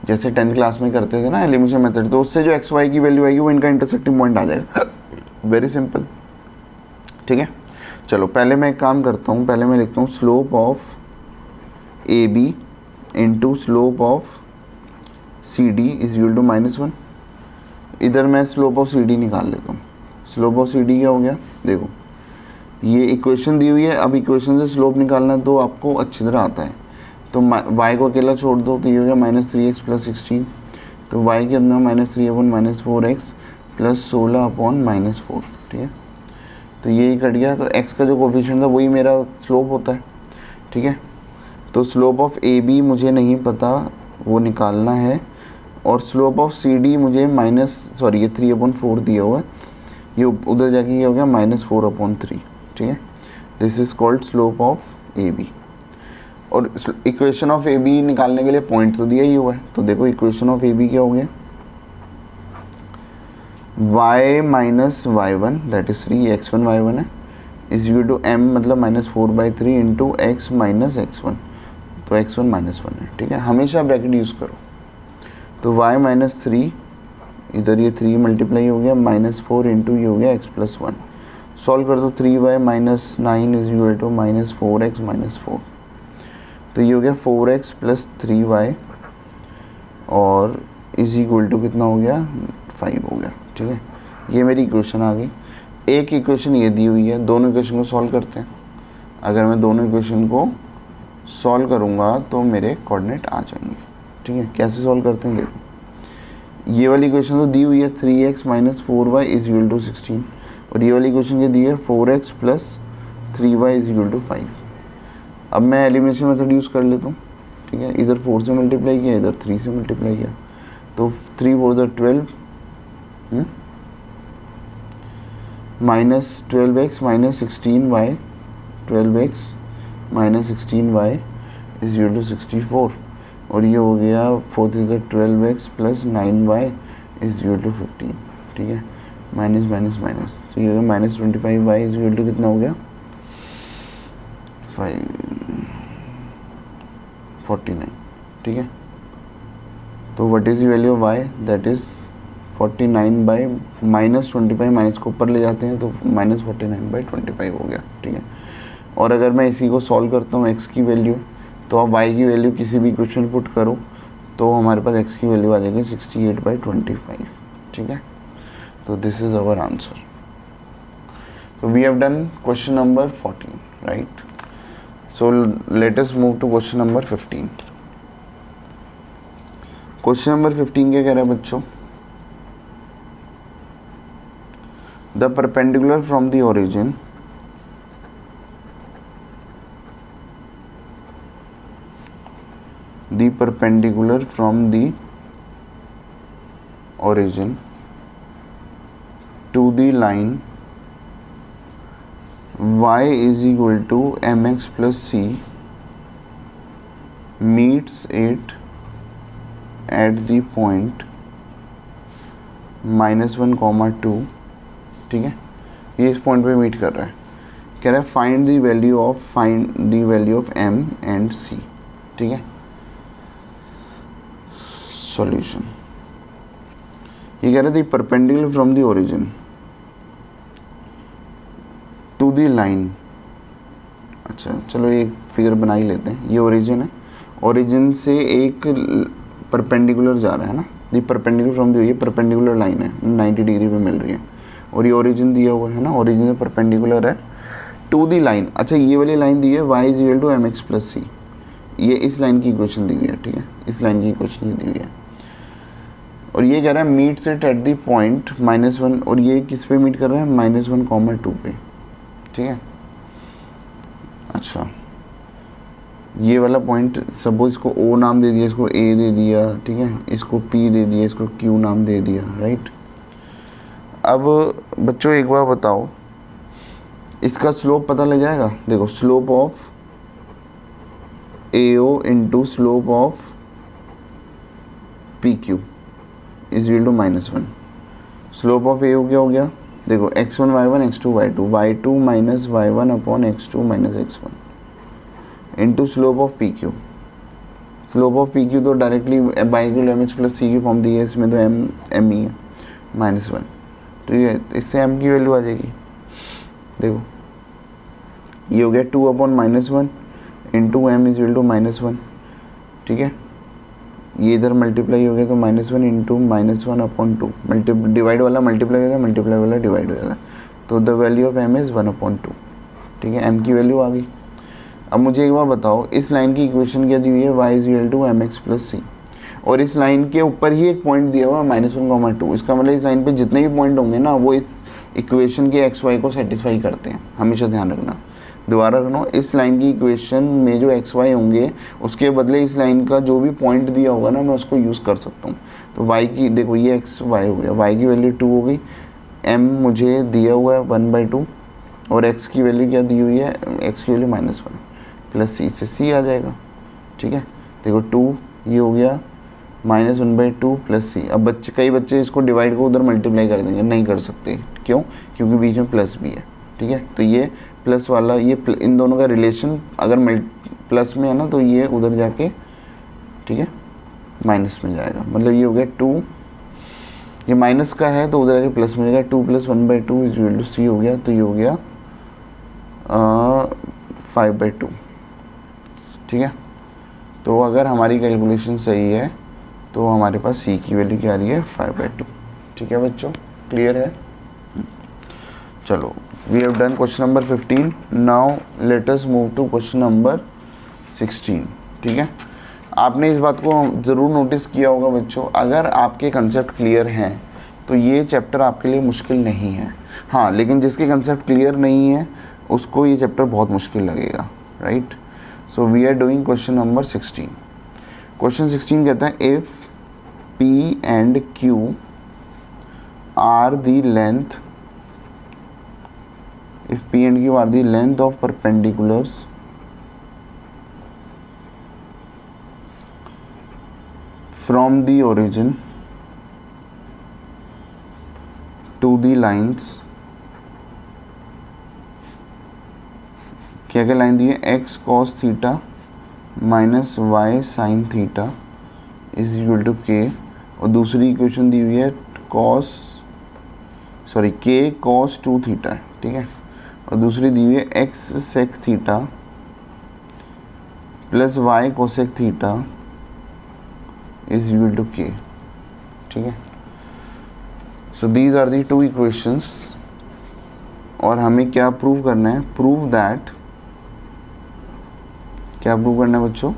S1: जैसे 10th क्लास में करते थे ना एलिमिनेशन मेथड. तो उससे जो एक्स वाई की वैल्यू आएगी वो इनका इंटरसेक्टिंग पॉइंट आ जाएगा. Very simple. ठीक है, चलो पहले मैं एक काम करता हूँ, पहले मैं लिखता हूँ slope of A B into slope of C D = -1. इधर मैं स्लोप ऑफ सी डी निकाल लेता हूँ. स्लोप ऑफ सी डी क्या हो गया, देखो ये इक्वेशन दी हुई है. अब इक्वेशन से स्लोप निकालना तो आपको अच्छी तरह आता है. तो y को अकेला छोड़ दो तो ये हो गया -3x + 16. तो y के अंदर -3/- 4x + 16/-4. ठीक है, तो ये कट गया. तो x का जो कोफिशिएंट था वही मेरा स्लोप होता है. ठीक है, तो स्लोप ऑफ ए बी मुझे नहीं पता, वो निकालना है. और स्लोप ऑफ सी डी मुझे ये 3/4 दिया हुआ है, ये उधर जाके ये हो गया -4/3. ठीक है, this is called slope of A B. और इक्वेशन ऑफ ए बी निकालने के लिए पॉइंट तो दिया ही हुआ है. तो देखो इक्वेशन ऑफ ए बी क्या हो गया, y - y1 that is 3, x1 y1 है, = m मतलब -4/3 × x - x1. तो x1 -1 है. ठीक है, हमेशा ब्रैकेट यूज़ करो. तो y - 3, इधर ये 3 मल्टीप्लाई हो गया, -4 × ये हो गया x + 1. सॉल्व कर दो, 3y - 9 = -4x - 4. तो ये हो गया 4x + 3y और = कितना हो गया, 5 हो गया. ठीक है, ये मेरी इक्वेशन आ गई. एक इक्वेशन ये दी हुई है, दोनों इक्वेशन को सॉल्व करते हैं. अगर मैं दोनों इक्वेशन को सॉल्व करूँगा तो मेरे कोऑर्डिनेट आ जाएंगे. ठीक है, कैसे सॉल्व करते हैं देखो. ये वाली इक्वेशन तो दी हुई है 3x - 4y = 16. और ये वाली इक्वेशन ये दी है 4x + 3y = 5. अब मैं एलिमिनेशन मेथड यूज़ कर लेता हूँ. ठीक है, इधर 4 से मल्टीप्लाई किया, इधर 3 से मल्टीप्लाई किया. तो 3 × 4 = 12, -12x - 16y, 12x - 16y = 64. और ये हो गया 4 × 3 = 12x + 9y = 15. ठीक है, माइनस माइनस माइनस, तो ये minus 25y is equal to कितना हो गया 49, ठीक है। तो what is the value of y, that is 49 by minus 25, minus को ऊपर ले जाते हैं तो माइनस 49/25 हो गया, ठीक है। और अगर मैं इसी को सॉल्व करता हूँ x की वैल्यू, तो अब y की वैल्यू किसी भी क्वेश्चन पुट करो तो हमारे पास x की वैल्यू आ जाएगी 68/25, ठीक है। तो this is our answer. So we have done question number 14, right? So let us move to question number 15. Question number 15 क्या कह रहा है बच्चों? The perpendicular from the origin to the line y is equal to mx plus c meets it at the point -1, 2, ठीक है। ये इस point पे मीट कर रहा है, कह रहा है find the value of m and c, ठीक है। सॉल्यूशन, ये कह रहा है perpendicular from the origin to the line. अच्छा चलो एक फिगर बना ही लेते हैं, ये ओरिजिन है, ओरिजिन से एक परपेंडिकुलर जा रहा है ना, दी परपेंडिकुलर फ्रॉम दी, ये परपेंडिकुलर लाइन है 90 डिग्री पे मिल रही है, और ये ओरिजिन दिया हुआ है ना, ओरिजिन से परपेंडिकुलर है टू दी लाइन। अच्छा ये वाली लाइन दी है y is equal to mx plus c, ये इस लाइन की इक्वेशन दी हुई है, ठीक है, इस लाइन की इक्वेशन दी हुई है। और ये कह रहा है meets it at the point -1, और ये किस पे मीट कर रहा है -1, 2 पे, ठीक है। अच्छा ये वाला पॉइंट सपोज इसको O नाम दे दिया, इसको A दे दिया, ठीक है, इसको P दे दिया, इसको Q नाम दे दिया, राइट। अब बच्चों एक बार बताओ, इसका स्लोप पता लग जाएगा। देखो slope of AO into slope of PQ is equal to -1। Slope of AO क्या हो गया, देखो x1 y1 x2 y2 y2 minus y1 upon x2 minus x1 into slope of PQ। Slope of PQ तो directly mx plus c की form दी है, इसमें तो m ही है -1, तो ये इससे m की वैल्यू आ जाएगी। देखो ये हो गया 2 upon -1 into m is equal to -1, ठीक है। ये इधर मल्टीप्लाई हो गया तो -1 इंटू -1 अपॉन 2, डिवाइड वाला मल्टीप्लाई हो गया, मल्टीप्लाई वाला डिवाइड हो गया, तो the value of m is 1/2, ठीक है, m की वैल्यू आ गई। अब मुझे एक बार बताओ, इस लाइन की इक्वेशन क्या दी हुई है, y is equal to mx plus c, और इस लाइन के ऊपर ही एक पॉइंट दिया हुआ है -1, 2, इसका मतलब इस लाइन पे जितने भी पॉइंट होंगे ना वो इस इक्वेशन के एक्स वाई को सेटिस्फाई करते हैं, हमेशा ध्यान रखना। दोबारा सुनो, इस लाइन की इक्वेशन में जो एक्स वाई होंगे उसके बदले इस लाइन का जो भी पॉइंट दिया होगा ना मैं उसको यूज़ कर सकता हूँ। तो वाई की देखो ये एक्स वाई हो गया, वाई की वैल्यू 2 हो गई, एम मुझे दिया हुआ है 1/2, और एक्स की वैल्यू क्या दी हुई है, एक्स की वैल्यू -1 प्लस सी से सी आ जाएगा, ठीक है। देखो 2 ये हो गया -1/2 प्लस सी। अब कई बच्चे इसको डिवाइड को उधर मल्टीप्लाई कर देंगे, नहीं कर सकते, क्यों, क्योंकि बीच में प्लस भी है, ठीक है। तो ये प्लस वाला इन दोनों का रिलेशन अगर प्लस में है ना तो ये उधर जाके, ठीक है, माइनस में जाएगा। मतलब ये हो गया 2, ये माइनस का है तो उधर जाके प्लस में जाएगा, 2 + 1/2 इज इक्वल टू सी हो गया, तो ये हो गया 5/2, ठीक है। तो अगर हमारी कैलकुलेशन सही है तो हमारे पास सी की वैल्यू क्या आ रही है 5/2, ठीक है बच्चों, क्लियर है। चलो we have done question number 15, now let us move to question number 16, ठीक है। आपने इस बात को ज़रूर नोटिस किया होगा बच्चों, अगर आपके कंसेप्ट क्लियर हैं तो ये चैप्टर आपके लिए मुश्किल नहीं है। हाँ, लेकिन जिसके कंसेप्ट क्लियर नहीं है उसको ये चैप्टर बहुत मुश्किल लगेगा, right. So we are doing question number 16। Question 16 कहता है if P and Q are the length, if P and Q are the length of perpendiculars from the origin to the lines, क्या क्या line दी है, x cos theta minus y sine theta is equal to k, और दूसरी equation दी हुई है के cos 2 theta है, ठीक है, और दूसरी दी हुई है x sec theta plus y cosec theta is equal to k, ठीक है। So these are the two equations, और हमें क्या प्रूव करना है, प्रूव दैट, क्या प्रूव करना है बच्चों,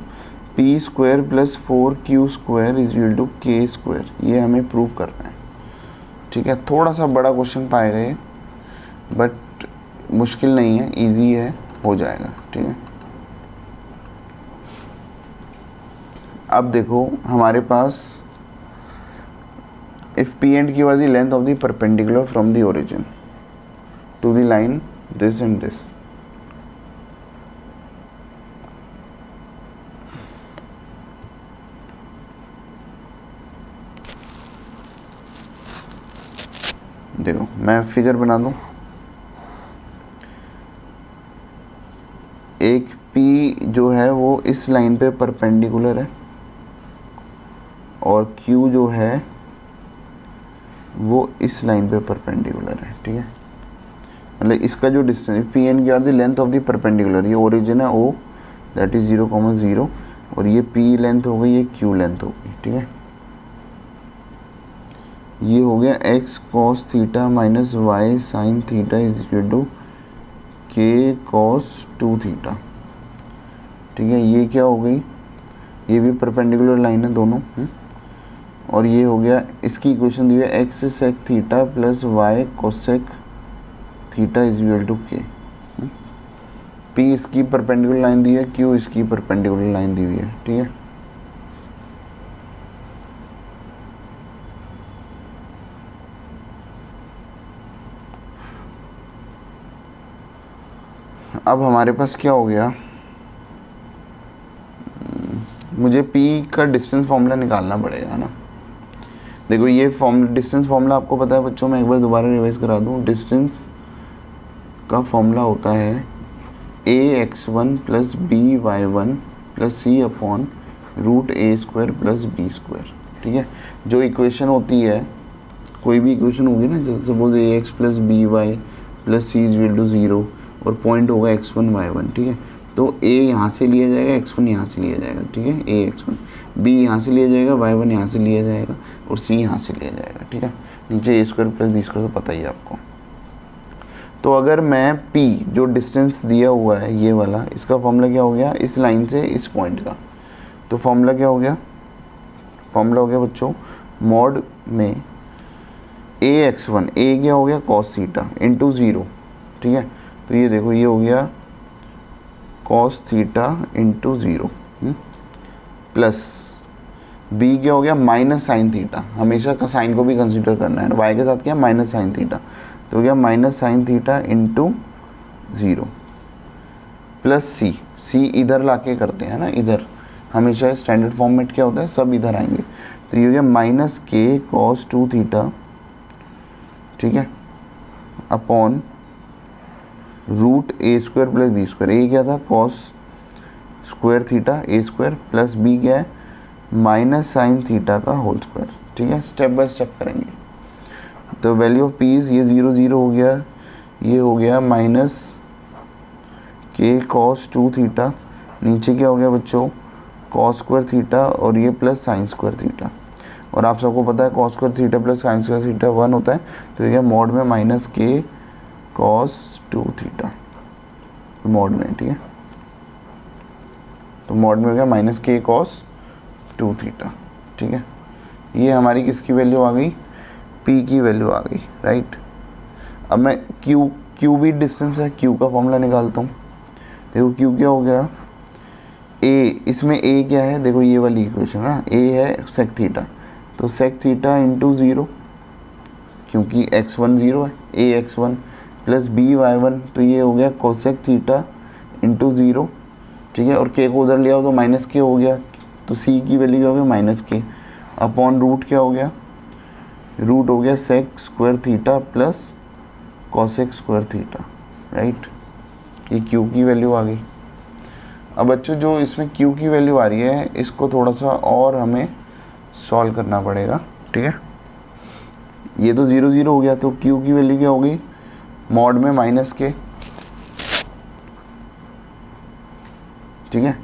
S1: p square plus 4q square is equal to k square, ये हमें प्रूव करना है, ठीक है। थोड़ा सा बड़ा क्वेश्चन पाएगा ये, बट मुश्किल नहीं है, इजी है, हो जाएगा, ठीक है। अब देखो हमारे पास if P and Q are the length of the perpendicular from the origin to the line this and this, देखो मैं फिगर बना दूं, एक P जो है वो इस लाइन पे परपेंडिकुलर है और Q जो है वो इस लाइन पे परपेंडिकुलर है, ठीक है। मतलब इसका जो distance P and Q are the length of the perpendicular, ये ओरिजिन है O दैट इज 0,0 और ये P लेंथ हो गई, ये Q लेंथ हो गई, ठीक है। ये हो गया x cos theta minus y sine theta is equal to k cos 2 theta, ठीक है। ये क्या हो गई, ये भी परपेंडिकुलर लाइन है दोनों, और ये हो गया, इसकी इक्वेशन दी है x sec theta plus y cosec theta is equal to k. P इसकी परपेंडिकुलर लाइन दी है, Q इसकी परपेंडिकुलर लाइन दी हुई है, ठीक है। अब हमारे पास क्या हो गया, मुझे P का डिस्टेंस फॉर्मूला निकालना पड़ेगा ना। देखो ये डिस्टेंस फॉर्मूला आपको पता है बच्चों, मैं एक बार दोबारा रिवाइज करा दूँ। डिस्टेंस का फॉर्मूला होता है ax1 plus by1 plus c upon root a square plus b square, ठीक है। जो इक्वेशन होती है, कोई भी इक्वेशन होगी ना, जैसे suppose ax plus by plus c is equal to 0 और पॉइंट होगा x1 y1, ठीक है। तो a यहाँ से लिया जाएगा, x1 यहाँ से लिया जाएगा, ठीक है, a x1, b यहाँ से लिया जाएगा, y1 यहाँ से लिया जाएगा और c यहाँ से लिया जाएगा, ठीक है। नीचे a square plus b square तो पता ही है आपको। तो अगर मैं p जो डिस्टेंस दिया हुआ है ये वाला, इसका फॉर्मूला क्या हो गया, इस लाइन से इस पॉइंट का, तो फॉर्मूला क्या हो गया, फॉर्मूला हो गया बच्चों मॉड में ax1, a क्या हो गया cos थीटा इंटू 0, ठीक है। तो ये देखो ये हो गया cos theta into 0 plus b क्या हो गया माइनस साइन थीटा, हमेशा का साइन को भी कंसीडर करना है, y के साथ क्या माइनस साइन थीटा, तो हो गया minus sine theta into 0 plus c इधर लाके करते हैं ना, इधर हमेशा स्टैंडर्ड फॉर्मेट क्या होता है, सब इधर आएंगे। तो ये हो गया माइनस के cos 2 थीटा, ठीक है, upon root a square plus b square. a क्या था cos square theta a square plus b क्या है माइनस साइन थीटा का होल स्क्वायर, ठीक है। स्टेप बाय स्टेप करेंगे। तो वैल्यू ऑफ p ये 0 0 हो गया, ये हो गया माइनस के cos 2 थीटा, नीचे क्या हो गया बच्चों cos स्क्वायर थीटा और ये प्लस साइन स्क्वायर थीटा, और आप सबको पता है cos square theta plus sine square theta 1 होता है। तो ये मॉड में माइनस के cos 2 थीटा मॉड में, ठीक है। तो मॉड में हो गया माइनस के cos 2 थीटा, ठीक है। ये हमारी किसकी वैल्यू आ गई, P की वैल्यू आ गई, राइट। अब मैं Q भी डिस्टेंस है, Q का फॉर्मूला निकालता हूँ। देखो Q क्या हो गया, A, इसमें A क्या है, देखो ये वाली इक्वेशन ना, A है सेक थीटा, तो सेक थीटा इंटू 0, क्योंकि x1 0 है, A x1 plus b y1, तो ये हो गया कोसेक थीटा इंटू 0, ठीक है। और k को उधर लिया हो तो माइनस के हो गया, तो c की वैल्यू क्या हो गया माइनस के, अपॉन रूट क्या हो गया रूट हो गया sec square theta plus cosec square theta, right. ये क्यू की वैल्यू आ गई। अब बच्चों जो इसमें क्यू की वैल्यू आ रही है इसको थोड़ा सा और हमें सॉल्व करना पड़ेगा, ठीक है। ये तो 0 0 हो गया, तो क्यू की वैल्यू क्या हो गई, मॉड में माइनस के, ठीक है।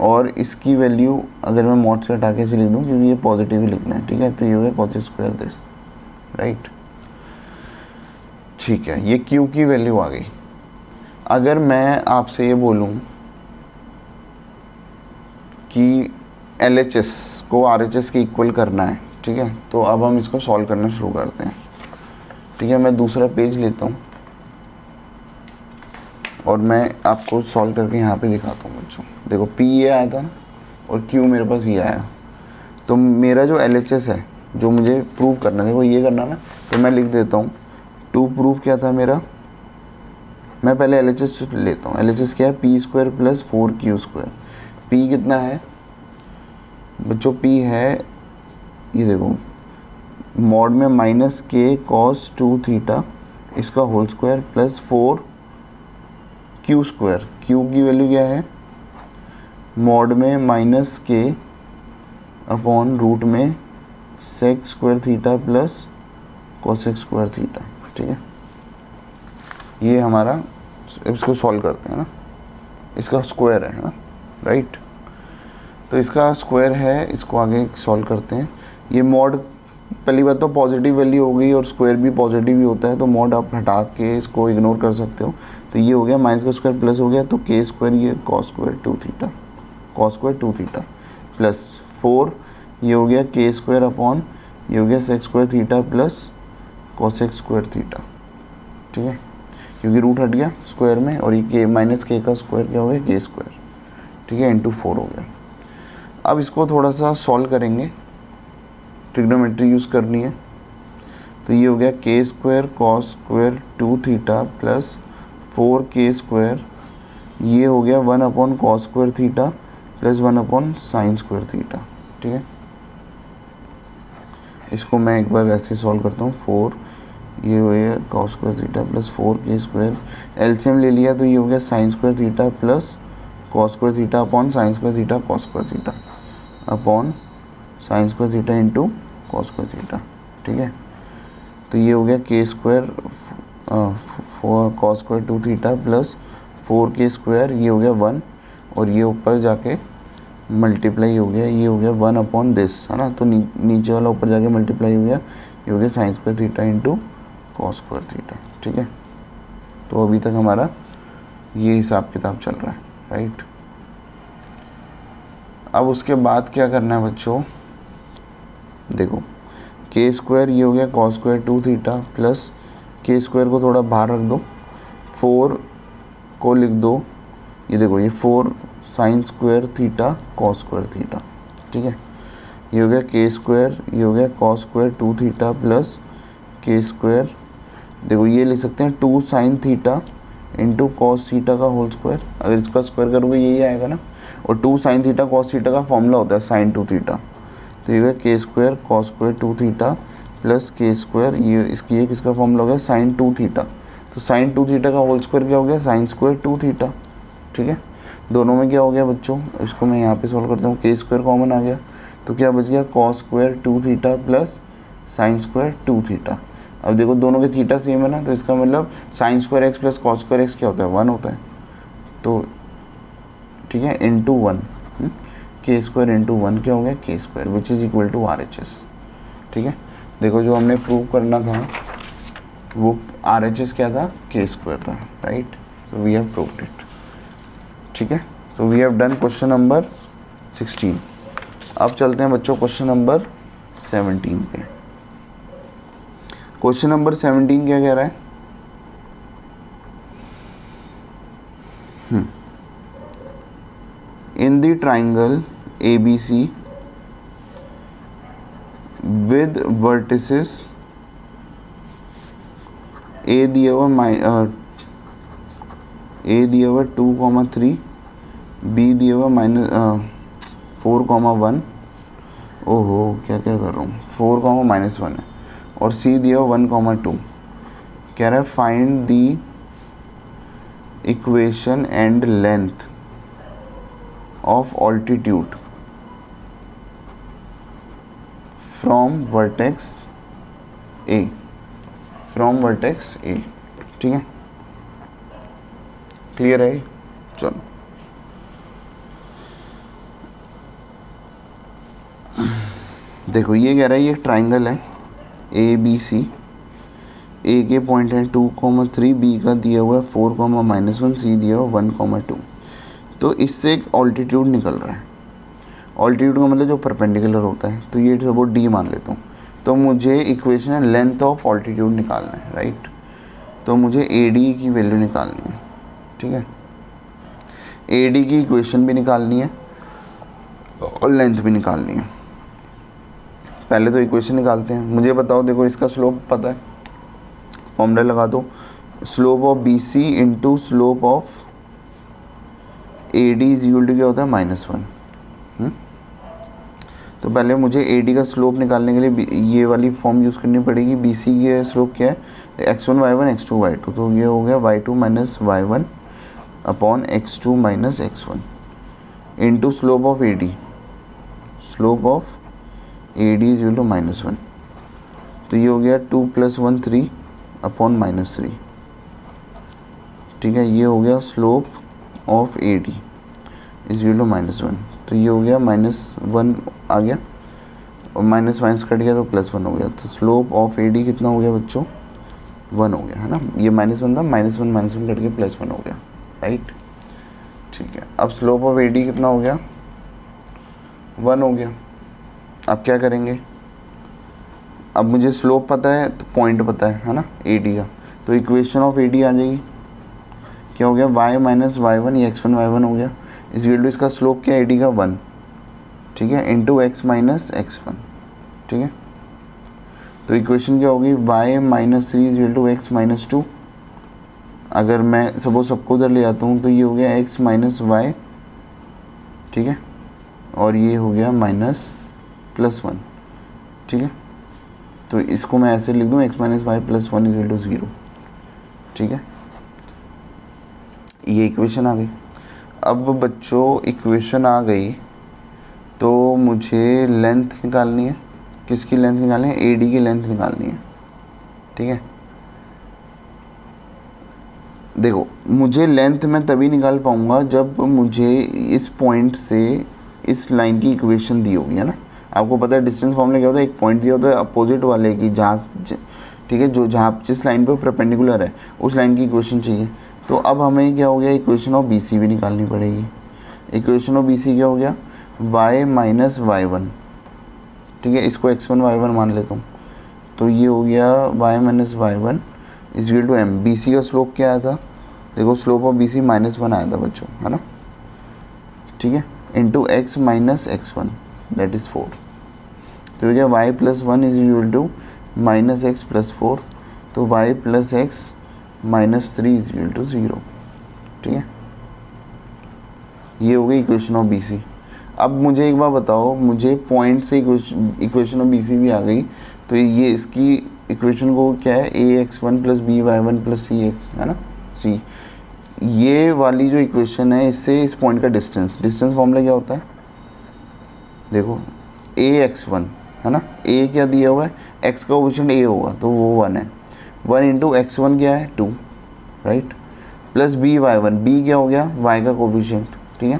S1: और इसकी वैल्यू अगर मैं मॉड से हटा के ऐसे लिख दूँ, क्योंकि ये पॉजिटिव ही लिखना है, ठीक है। तो ये हो गया कॉसेक स्क्वायर दिस, राइट, ठीक है। ये क्यू की वैल्यू आ गई। अगर मैं आपसे ये बोलूँ कि LHS को RHS के इक्वल करना है, ठीक है, तो अब हम इसको सॉल्व करना शुरू करते हैं, ठीक है। मैं दूसरा पेज लेता हूँ और मैं आपको सॉल्व करके यहाँ पे दिखाता हूँ बच्चों। देखो P ये आया था और Q मेरे पास ये आया, तो मेरा जो LHS है जो मुझे प्रूव करना है वो ये करना ना, तो मैं लिख देता हूँ टू प्रूफ क्या था मेरा, मैं पहले LHS लेता हूँ। LHS क्या है, P square plus 4Q square. P कितना है बच्चों, P है ये देखो मॉड में माइनस के कॉस 2 थीटा इसका whole square plus 4Q square. Q की वैल्यू क्या है, मॉड में माइनस के अपॉन रूट में sec square theta plus cosec square theta, ठीक है। ये हमारा, इसको सॉल्व करते हैं ना, इसका स्क्वायर है ना, राइट। तो इसका स्क्वायर है, इसको आगे सॉल्व करते हैं। ये मॉड पहली बात तो पॉजिटिव वैल्यू हो गई और स्क्वायर भी पॉजिटिव ही होता है, तो मॉड आप हटा के इसको इग्नोर कर सकते हो। तो ये हो गया माइनस का स्क्वायर प्लस हो गया, तो के स्क्वायर ये cos square 2 theta, cos square 2 theta plus 4 ये हो गया के स्क्वायर अपॉन ये हो गया sec square theta plus cosec square theta, ठीक है, क्योंकि रूट हट गया स्क्वायर में, और ये के माइनस के का स्क्वायर क्या हो गया के स्क्वायर, ठीक है, इंटू 4 हो गया। अब इसको थोड़ा सा सॉल्व करेंगे, ट्रिग्नोमेट्री यूज़ करनी है। तो ये हो गया k square cos square 2 theta plus 4K square, ये हो गया 1 upon cos square theta plus 1 upon sine square theta, ठीक है। इसको मैं एक बार ऐसे सॉल्व करता हूँ। 4 ये हो गया cos square theta plus 4K square, LCM ले लिया तो ये हो गया sine square theta plus cos square theta upon sine square theta cos square theta upon sine square theta into cos square theta, ठीक है। तो ये हो गया k square cos square 2 theta plus 4K square, ये हो गया 1 और ये ऊपर जाके मल्टीप्लाई हो गया, ये हो गया 1 अपॉन दिस, है ना। तो नीचे वाला ऊपर जाके मल्टीप्लाई हो गया, ये हो गया sine square theta into cos square theta, ठीक है। तो अभी तक हमारा ये हिसाब किताब चल रहा है, राइट। अब उसके बाद क्या करना है बच्चों, देखो के स्क्वायर ये हो गया कॉस स्क्वायर 2 थीटा प्लस के स्क्वायर को थोड़ा बाहर रख दो, 4 को लिख दो, ये देखो ये 4 sine square theta cos square theta, ठीक है। ये हो गया के स्क्वायर, ये हो गया कॉस स्क्वायर 2 थीटा प्लस के स्क्वायर, देखो ये लिख सकते हैं 2 sine theta into cos theta का होल स्क्वायर। अगर इसका स्क्वायर करोगे यही आएगा ना, और 2 साइन थीटा कॉस थीटा का फॉर्मूला होता है साइन 2 थीटा। तो ये के square cos square 2 theta plus के स्क्वायर, ये इसकी एक इसका फॉर्मूला हो गया साइन 2 थीटा। तो साइन 2 थीटा का होल स्क्वायर क्या हो गया, साइन स्क्वायर 2 थीटा, ठीक है। दोनों में क्या हो गया बच्चों, इसको मैं यहाँ पे सॉल्व करता हूँ, के स्क्वायर कॉमन आ गया, तो क्या बच गया cos square 2 theta plus sine square 2 theta. अब देखो दोनों के थीटा सेम है ना, तो इसका मतलब sine square x plus cos square x क्या होता है, 1 होता है, तो ठीक है, इंटू 1, के स्क्वायर इंटू 1 क्या हो गया k square, which is equal to RHS, ठीक है। देखो जो हमने प्रूव करना था वो RHS क्या था, के स्क्वायर था, right. So we have proved it, ठीक है। So we have done question number 16। अब चलते हैं बच्चों क्वेश्चन नंबर 17 पे। क्वेश्चन नंबर 17 क्या कह रहा है, in the triangle ABC with vertices A दिया हुआ A दिया हुआ 2,3, B दिया हुआ -4,1, ओहो क्या क्या कर रहा हूँ, 4, -1 है, और सी दिया 1,2। कह रहा है find the equation and length of altitude from vertex ए, ठीक है, क्लियर है? चलो देखो, ये कह रहा है ये ट्राइंगल है ए बी सी, ए के पॉइंट है 2,3, बी का दिया हुआ है 4,-1, सी दिया हुआ 1,2। तो इससे एक ऑल्टीट्यूड निकल रहा है। ऑल्टीट्यूड का मतलब जो परपेंडिकुलर होता है, तो ये सपोज डी मान लेता हूँ। तो मुझे इक्वेशन है लेंथ ऑफ ऑल्टीट्यूड निकालना है, राइट? तो मुझे ए डी की वैल्यू निकालनी है, ठीक है। ए डी की इक्वेशन भी निकालनी है और लेंथ भी निकालनी है। पहले तो इक्वेशन निकालते हैं। मुझे बताओ, देखो इसका स्लोप पता है, फॉर्मूला लगा दो, slope of B C into slope of A D is equal to क्या होता है -1। तो पहले मुझे ए डी का स्लोप निकालने के लिए ये वाली फॉर्म यूज़ करनी पड़ेगी। बी सी की स्लोप क्या है, x1 y1 x2 y2, तो ये हो गया y2 minus y1 upon x2 minus x1 into slope of A D, slope of A D is equal to -1। तो ये हो गया 2 + 1 3 अपॉन -3, ठीक है। ये हो गया slope of A D is equal to -1। तो ये हो गया -1 आ गया और माइनस कट गया तो +1 हो गया। तो स्लोप ऑफ ए डी कितना हो गया बच्चों, 1 हो गया, है ना। ये -1 था, -1 कट के +1 हो गया, राइट, ठीक है। अब स्लोप ऑफ ए डी कितना हो गया, 1 हो गया। अब क्या करेंगे, अब मुझे स्लोप पता है तो पॉइंट पता है ना ए डी का, तो इक्वेशन ऑफ ए डी आ जाएगी। क्या हो गया, y माइनस y1, ये x1 y1 हो गया, इस इक्वल टू इसका स्लोप क्या है ए डी का 1, ठीक है, इंटू x माइनस x1, ठीक है। तो इक्वेशन क्या होगी, y minus 3 is equal to x minus 2। अगर मैं सपोज सबको उधर ले आता हूँ तो ये हो गया x माइनस वाई, ठीक है, और ये हो गया -+1, ठीक है। तो इसको मैं ऐसे लिख दूँ, x minus y plus 1 is equal to 0, ठीक है। ये इक्वेशन आ गई। अब बच्चों इक्वेशन आ गई तो मुझे लेंथ निकालनी है। किसकी लेंथ निकालनी है, ए डी की लेंथ निकालनी है, ठीक है। देखो, मुझे लेंथ मैं तभी निकाल पाऊँगा जब मुझे इस पॉइंट से इस लाइन की इक्वेशन दी होगी, है ना। आपको पता है डिस्टेंस फॉर्मूला क्या होता है, एक पॉइंट दिया होता है अपोजिट वाले की, जहाँ, ठीक है, जो जहाँ जिस लाइन पे परपेंडिकुलर है उस लाइन की इक्वेशन चाहिए। तो अब हमें क्या हो गया, इक्वेशन ऑफ बी सी भी निकालनी पड़ेगी। इक्वेशन ऑफ बी सी क्या हो गया, y माइनस y1, ठीक है, इसको x1 y1 मान लेता हूँ। तो ये हो गया y minus y1 is equal to m। B C का स्लोप क्या आया था, देखो स्लोप ऑफ बी सी -1 आया था बच्चों, है ना, ठीक है, into x minus x1 that is 4। तो हो गया y plus 1 is equal to -x plus 4। तो y plus x minus 3 is equal to 0, ठीक है। ये हो गई इक्वेशन ऑफ बी सी। अब मुझे एक बार बताओ, मुझे पॉइंट से इक्वेशन ऑफ बी सी भी आ गई, तो ये इसकी इक्वेशन को क्या है, ax1 plus by1 plus cx, है ना, c। ये वाली जो इक्वेशन है, इससे इस पॉइंट का डिस्टेंस फॉर्मूला क्या होता है, देखो ax1, है ना, a क्या दिया हुआ है, x का कोएफिशिएंट a होगा तो वो 1 है, 1 इंटू x1 क्या है 2, राइट, प्लस by1, b क्या हो गया y का कोएफिशिएंट, ठीक है,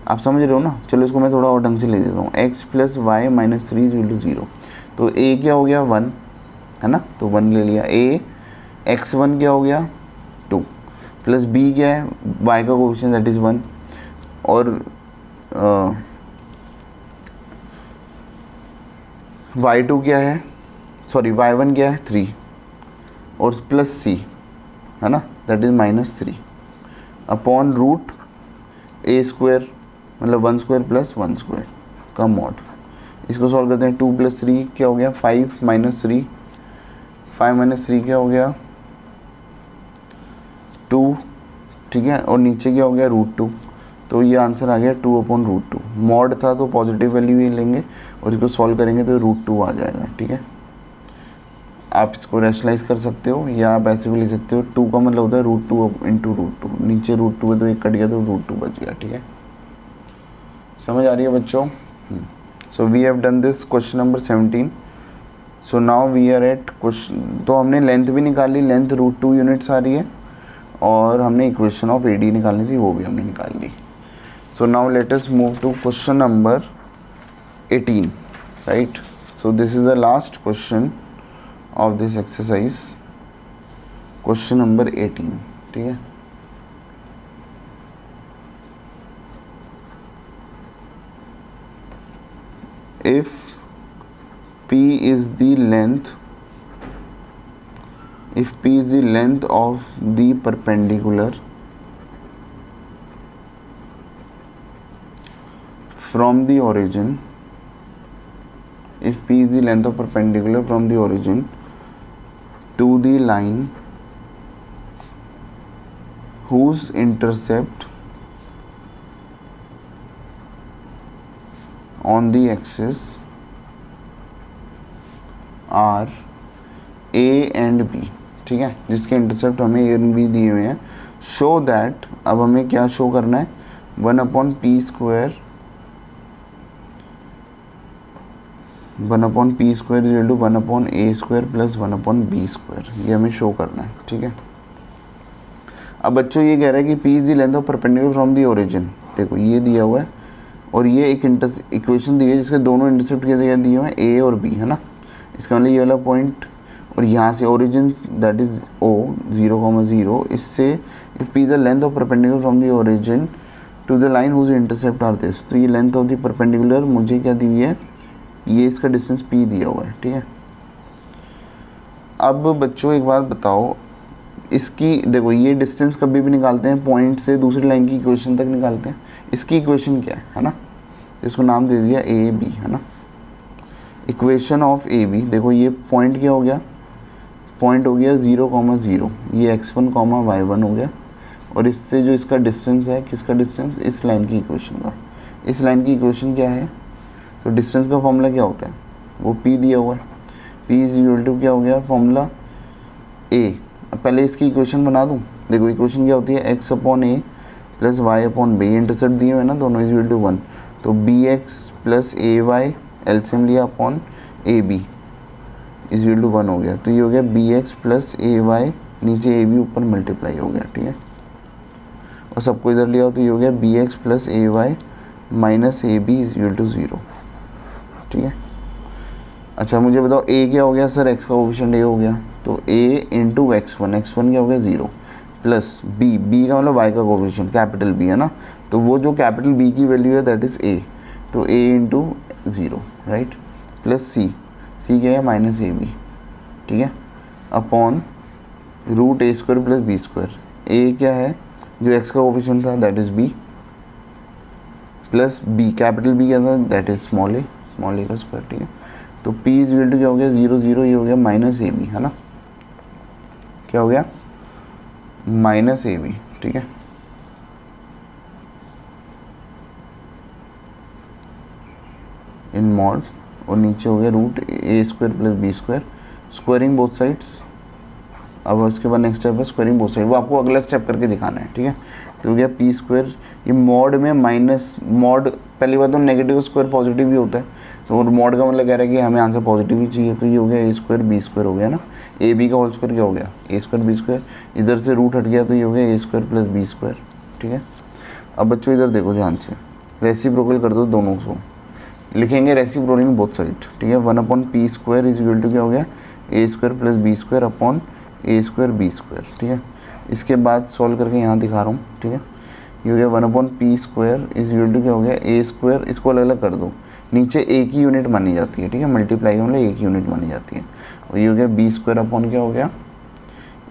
S1: आप समझ रहे हो ना। चलो इसको मैं थोड़ा और ढंग से ले देता हूँ, x plus y minus 3 is equal to 0। तो a क्या हो गया 1, है ना, तो 1 ले लिया। a x1 क्या हो गया 2, प्लस b क्या है y का कोएफिशिएंट दैट इज़ 1, और y2 क्या है, सॉरी y1 क्या है 3, और प्लस c, है ना, that is -3 upon root a square, मतलब 1 स्क्वायर प्लस 1 स्क्वायर का मॉड। इसको सॉल्व करते हैं, 2 + 3 क्या हो गया 5 - 3, 5 - 3 क्या हो गया 2, ठीक है, और नीचे क्या हो गया √2। तो ये आंसर आ गया 2/√2। मॉड था तो पॉजिटिव वैल्यू ही लेंगे और इसको सॉल्व करेंगे तो √2 आ जाएगा, ठीक है। आप इसको रैशनलाइज कर सकते हो या आप ऐसे भी ले सकते हो। 2 का मतलब होता है √2 इंटू √2, नीचे √2 है तो एक कट गया तो √2 बच गया, ठीक है। समझ आ रही है बच्चों? So we have done this question number 17। So now we are at question, तो हमने लेंथ भी निकाली, लेंथ √2 यूनिट्स आ रही है, और हमने इक्वेशन ऑफ AD निकालनी थी, वो भी हमने निकाल ली। So now let us move to question number 18, right. So this is the last question of this exercise, question number 18, ठीक है। If P is the length, if P is the length of the perpendicular from the origin, if P is the length of perpendicular from the origin to the line whose intercept on the axis are A and B, ठीक है, जिसके intercept हमें A and B दिए हुए हैं। Show that, अब हमें क्या शो करना है, 1/p square, 1/p square is equal to 1/a square plus 1/b square, ये हमें शो करना है, ठीक है। अब बच्चों ये कह रहा है कि P is the length of perpendicular from the origin, देखो ये दिया हुआ है और ये एक इक्वेशन दी है जिसके दोनों इंटरसेप्ट के दिए हुए हैं A और B, है ना। इसका मतलब ये वाला पॉइंट और यहाँ से ओरिजिन दैट इज O 0,0, इससे if P the length of perpendicular from the origin to the line whose intercept are this, तो ये लेंथ ऑफ द परपेंडिकुलर मुझे क्या दी हुई है, ये इसका डिस्टेंस P दिया हुआ है, ठीक है। अब बच्चों एक बात बताओ, इसकी देखो ये डिस्टेंस कभी भी निकालते हैं पॉइंट से दूसरी लाइन की इक्वेशन तक निकालते हैं। इसकी इक्वेशन क्या है ना, तो इसको नाम दे दिया AB, है ना। इक्वेशन ऑफ AB, देखो ये पॉइंट क्या हो गया, पॉइंट हो गया 0,0, ये x1, y1 हो गया, और इससे जो इसका डिस्टेंस है, किसका डिस्टेंस, इस लाइन की इक्वेशन का। इस लाइन की इक्वेशन क्या है, तो डिस्टेंस का फॉर्मूला क्या होता है, वो P दिया हुआ है। P इज इक्वल टू क्या हो गया फॉर्मूला A। अब पहले इसकी इक्वेशन बना दूँ, देखो इक्वेशन क्या होती है, x/a प्लस y/b, इंटरसेप्ट दिए हुए ना दोनों, इज इक्वल टू 1, तो bx प्लस ay एलसीएम लिया upon AB is equal to 1 हो गया, तो ये हो गया bx प्लस ay, नीचे AB ऊपर मल्टीप्लाई हो गया, ठीक है। और सबको इधर लिया हो तो ये हो गया bx plus ay minus AB is equal to 0, ठीक है। अच्छा मुझे बताओ A क्या हो गया, सर x का कोफिशिएंट A हो गया, तो A इंटू x1 क्या हो गया 0, प्लस B का मतलब y का कोफिशिएंट कैपिटल B, है ना, तो वो जो कैपिटल B की वैल्यू है दैट इज़ A, तो A into 0, right, plus C क्या है माइनस AB, ठीक है, upon √a square plus b square. A क्या है, जो x का कोफिशिएंट था that is B, plus B capital B क्या था दैट इज़ स्मॉल a का स्क्वायर, ठीक है। तो P इज इक्वल टू क्या हो गया 0, ये हो गया माइनस AB, है ना, क्या हो गया माइनस AB, ठीक है। इन मॉड, और नीचे हो गया √a square plus b square, squaring both sides. अब उसके बाद नेक्स्ट स्टेप है स्क्वायरिंग बोथ साइड, वो आपको अगला स्टेप करके दिखाना है, ठीक है। तो हो गया p स्क्वायर, ये मॉड में माइनस मॉड, पहली बात तो नेगेटिव स्क्वायर पॉजिटिव भी होता है, तो मॉड का मतलब कह रहा है कि हमें आंसर पॉजिटिव ही चाहिए, तो ये हो गया a स्क्वायर b स्क्वायर हो गया ना, AB का होल स्क्वायर क्या हो गया a स्क्वायर b स्क्वायर, इधर से रूट हट गया तो ये हो गया a square plus b square, ठीक है। अब बच्चों इधर देखो ध्यान से, रेसिप्रोकल कर दो दोनों को, लिखेंगे रेसिप्रोकल बोथ साइड, ठीक है। 1/p square is equal to क्या हो गया a square plus b square upon a square b square, ठीक है। इसके बाद सॉल्व करके यहाँ दिखा रहा हूँ, ठीक है। ये हो गया 1/p square is equal to क्या हो गया a स्क्वायर, इसको अलग अलग कर दो, नीचे a की यूनिट मानी जाती है, ठीक है, मल्टीप्लाई का मतलब a की यूनिट मानी जाती है, और ये हो गया b स्क्वायर अपॉन क्या हो गया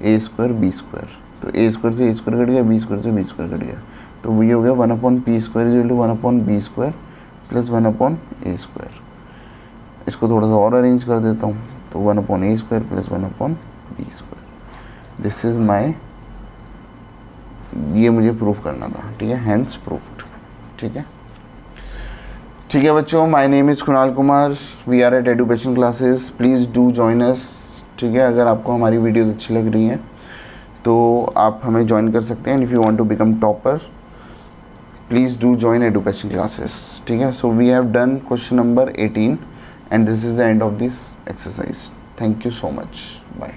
S1: a स्क्वायर b स्क्वायर, तो a स्क्वायर से a स्क्वायर कट गया, b स्क्वायर से b स्क्वायर कट गया, तो ये हो गया 1/p square is equal to 1/b square plus 1/a square. इसको थोड़ा सा और अरेंज कर देता हूँ, तो 1/a square plus 1/b square, this is my, ये मुझे प्रूफ करना था, ठीक है, हैंस प्रूफ्ड, ठीक है। बच्चों, my name is Kunal Kumar, we are at education classes, please do join us ठीक है, अगर आपको हमारी वीडियोस अच्छी लग रही हैं तो आप हमें ज्वाइन कर सकते हैं। If you want to become topper please do join education classes. ठीक है, so we have done question number 18 and this is the end of this exercise. Thank you so much, bye.